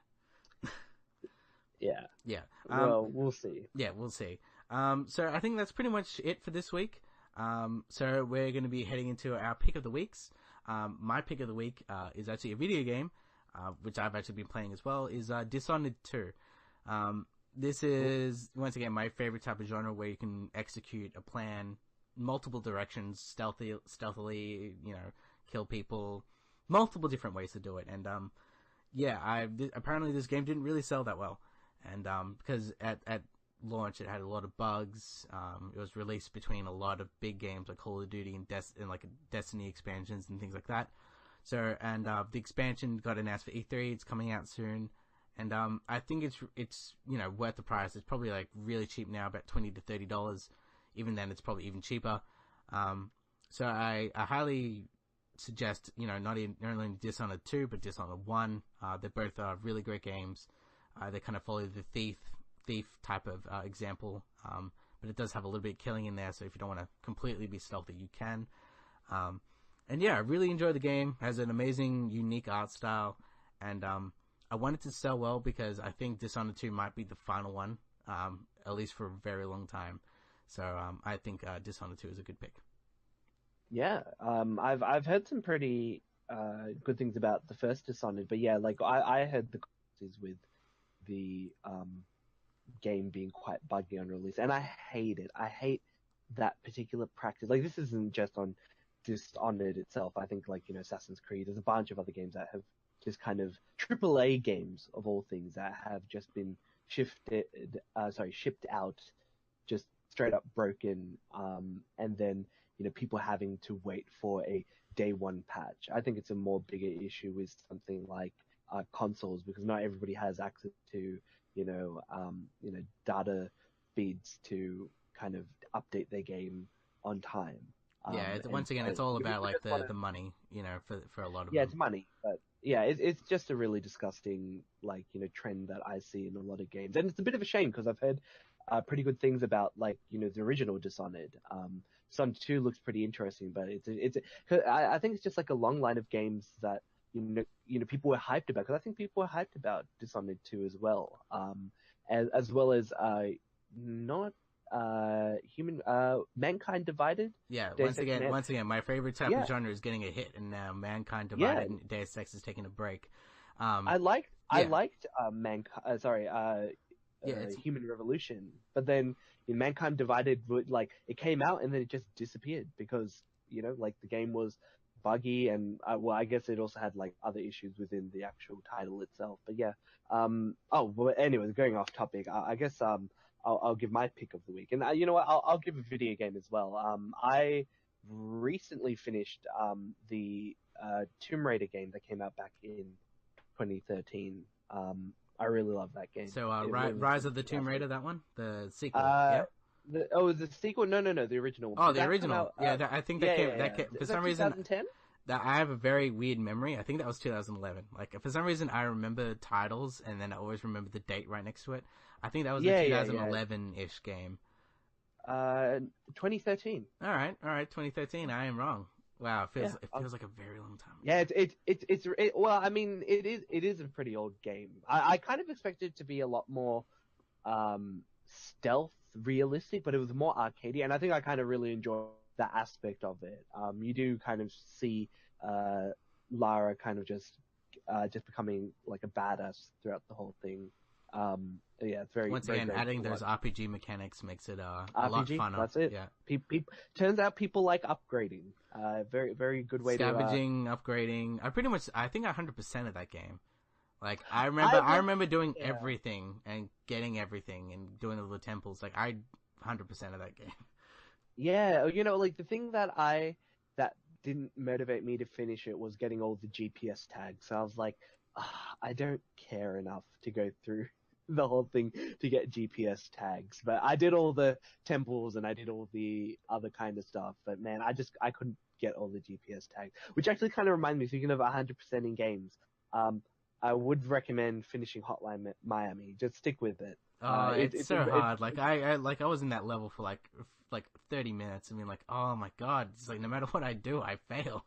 Yeah. Yeah. Well, we'll see. Yeah, we'll see. So I think that's pretty much it for this week. So we're going to be heading into our pick of the weeks. My pick of the week is actually a video game, which I've actually been playing as well, is Dishonored 2. This is, once again, my favorite type of genre where you can execute a plan, multiple directions, stealthily, kill people, multiple different ways to do it. And apparently this game didn't really sell that well. And because at launch it had a lot of bugs. It was released between a lot of big games like Call of Duty and like Destiny expansions and things like that. So the expansion got announced for E3. It's coming out soon, and I think it's worth the price. It's probably like really cheap now, about $20 to $30. Even then, it's probably even cheaper. So I highly suggest not only Dishonored 2 but Dishonored 1. They're both really great games. They kind of follow the thief type of example, but it does have a little bit of killing in there, so if you don't want to completely be stealthy, you can. And yeah, I really enjoy the game. It has an amazing, unique art style, and I want it to sell well because I think Dishonored 2 might be the final one, at least for a very long time. So I think Dishonored 2 is a good pick. Yeah, I've heard some pretty good things about the first Dishonored, but yeah, like I heard the controversies with the game being quite buggy on release, and I hate it. I hate that particular practice. Like, this isn't just on Dishonored itself. I think, like, Assassin's Creed, there's a bunch of other games that have just kind of AAA games of all things that have just been shipped out, just straight up broken, and then people having to wait for a day one patch. I think it's a more bigger issue with something like consoles, because not everybody has access to data feeds to kind of update their game on time. Yeah, once again, it's all about like the money, for a lot of yeah, them. it's money, but yeah, it's just a really disgusting trend that I see in a lot of games, and it's a bit of a shame because I've heard pretty good things about the original Dishonored. Sun 2 looks pretty interesting, but I think it's just like a long line of games that people were hyped about, because I think people were hyped about Dishonored 2 as well, as well as not human Mankind Divided. Yeah, once again, my favorite type of genre is getting a hit, and now Mankind Divided and Deus Ex is taking a break. I liked Mankind. Human Revolution, but then Mankind Divided, it came out and then it just disappeared because the game was buggy, and I guess it also had other issues within the actual title itself. But yeah, anyways, going off topic, I guess I'll give my pick of the week, and you know what, I'll give a video game as well. I recently finished the Tomb Raider game that came out back in 2013. I really love that game. So Rise of the Tomb Raider, that one, the sequel. The sequel? No, the original one. Oh, the original. I think that came. For some reason, 2010? I have a very weird memory. I think that was 2011. Like, for some reason, I remember titles, and then I always remember the date right next to it. I think that was the 2011-ish game. 2013. All right, 2013. I am wrong. Wow, it feels like a very long time ago. Yeah, well, I mean, it is a pretty old game. I kind of expected it to be a lot more stealth realistic, but it was more arcadey, and I think I kind of really enjoy that aspect of it. You do kind of see Lara kind of just becoming like a badass throughout the whole thing. Yeah, it's very. Once again, adding those RPG mechanics makes it a lot funner. That's it. Yeah. Turns out people like upgrading. Very, very good way scavenging, upgrading. I think 100% of that game. Like, I remember doing everything and getting everything and doing all the temples. Like, I 100% of that game. Yeah, the thing that didn't motivate me to finish it was getting all the GPS tags. So I was like, I don't care enough to go through the whole thing to get GPS tags. But I did all the temples and I did all the other kind of stuff. But man, I couldn't get all the GPS tags, which actually kind of reminds me, speaking of 100% in games, I would recommend finishing Hotline Miami. Just stick with it. Oh, it's so hard. Like I was in that level for like 30 minutes. I mean, like, oh my god, it's like no matter what I do, I fail.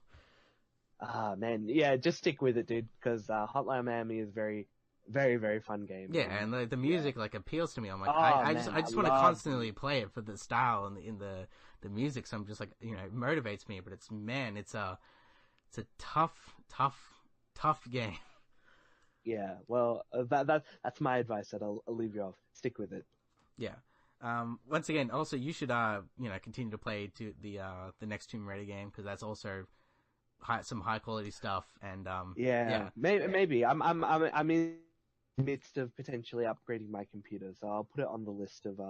Ah, man, yeah, just stick with it, dude, because Hotline Miami is very, very, very fun game. Yeah, and the music like appeals to me. I'm like, Oh, I man, just I want to love constantly play it for the style and in the music. So I'm just like, it motivates me. But it's a tough game. Yeah, well, that's my advice. That I'll leave you off. Stick with it. Yeah. Once again, also you should continue to play to the next Tomb Raider game, because that's also some high quality stuff. And Yeah. Maybe I'm in the midst of potentially upgrading my computer, so I'll put it on the list of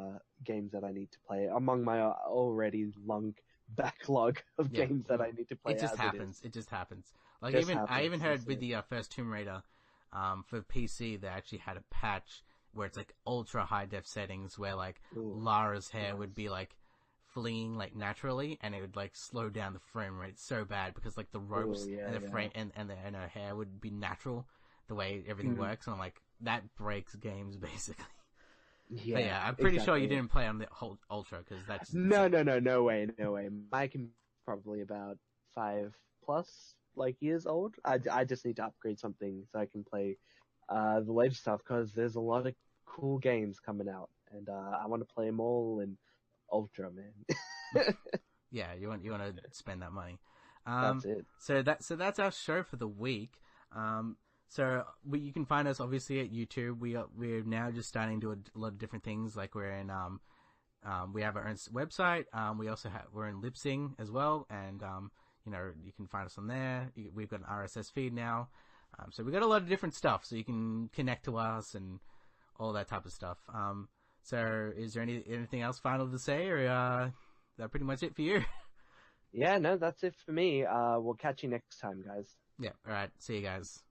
games that I need to play among my already long backlog of games that I need to play. It just happens. It just happens. Like I even heard with the first Tomb Raider, for PC, they actually had a patch where it's like ultra high def settings where like Lara's hair would be like fleeing like naturally, and it would like slow down the frame rate so bad because like the ropes and the frame and her hair would be natural the way everything works. And I'm like, that breaks games basically. Yeah, but yeah, I'm pretty sure you didn't play on the whole ultra, because that's no way. My can probably about 5+ like years old. I just need to upgrade something so I can play the latest stuff, because there's a lot of cool games coming out, and I want to play them all in Ultra, man. Yeah, you want to spend that money. That's it. So that's our show for the week. So you can find us obviously at YouTube. We're now just starting to do a lot of different things. Like we're in we have our own website. We're in Lipsing as well, and you can find us on there. We've got an RSS feed now. So we've got a lot of different stuff, so you can connect to us and all that type of stuff. So is there anything else final to say, or is that pretty much it for you? Yeah, no, that's it for me. We'll catch you next time, guys. Yeah, alright. See you guys.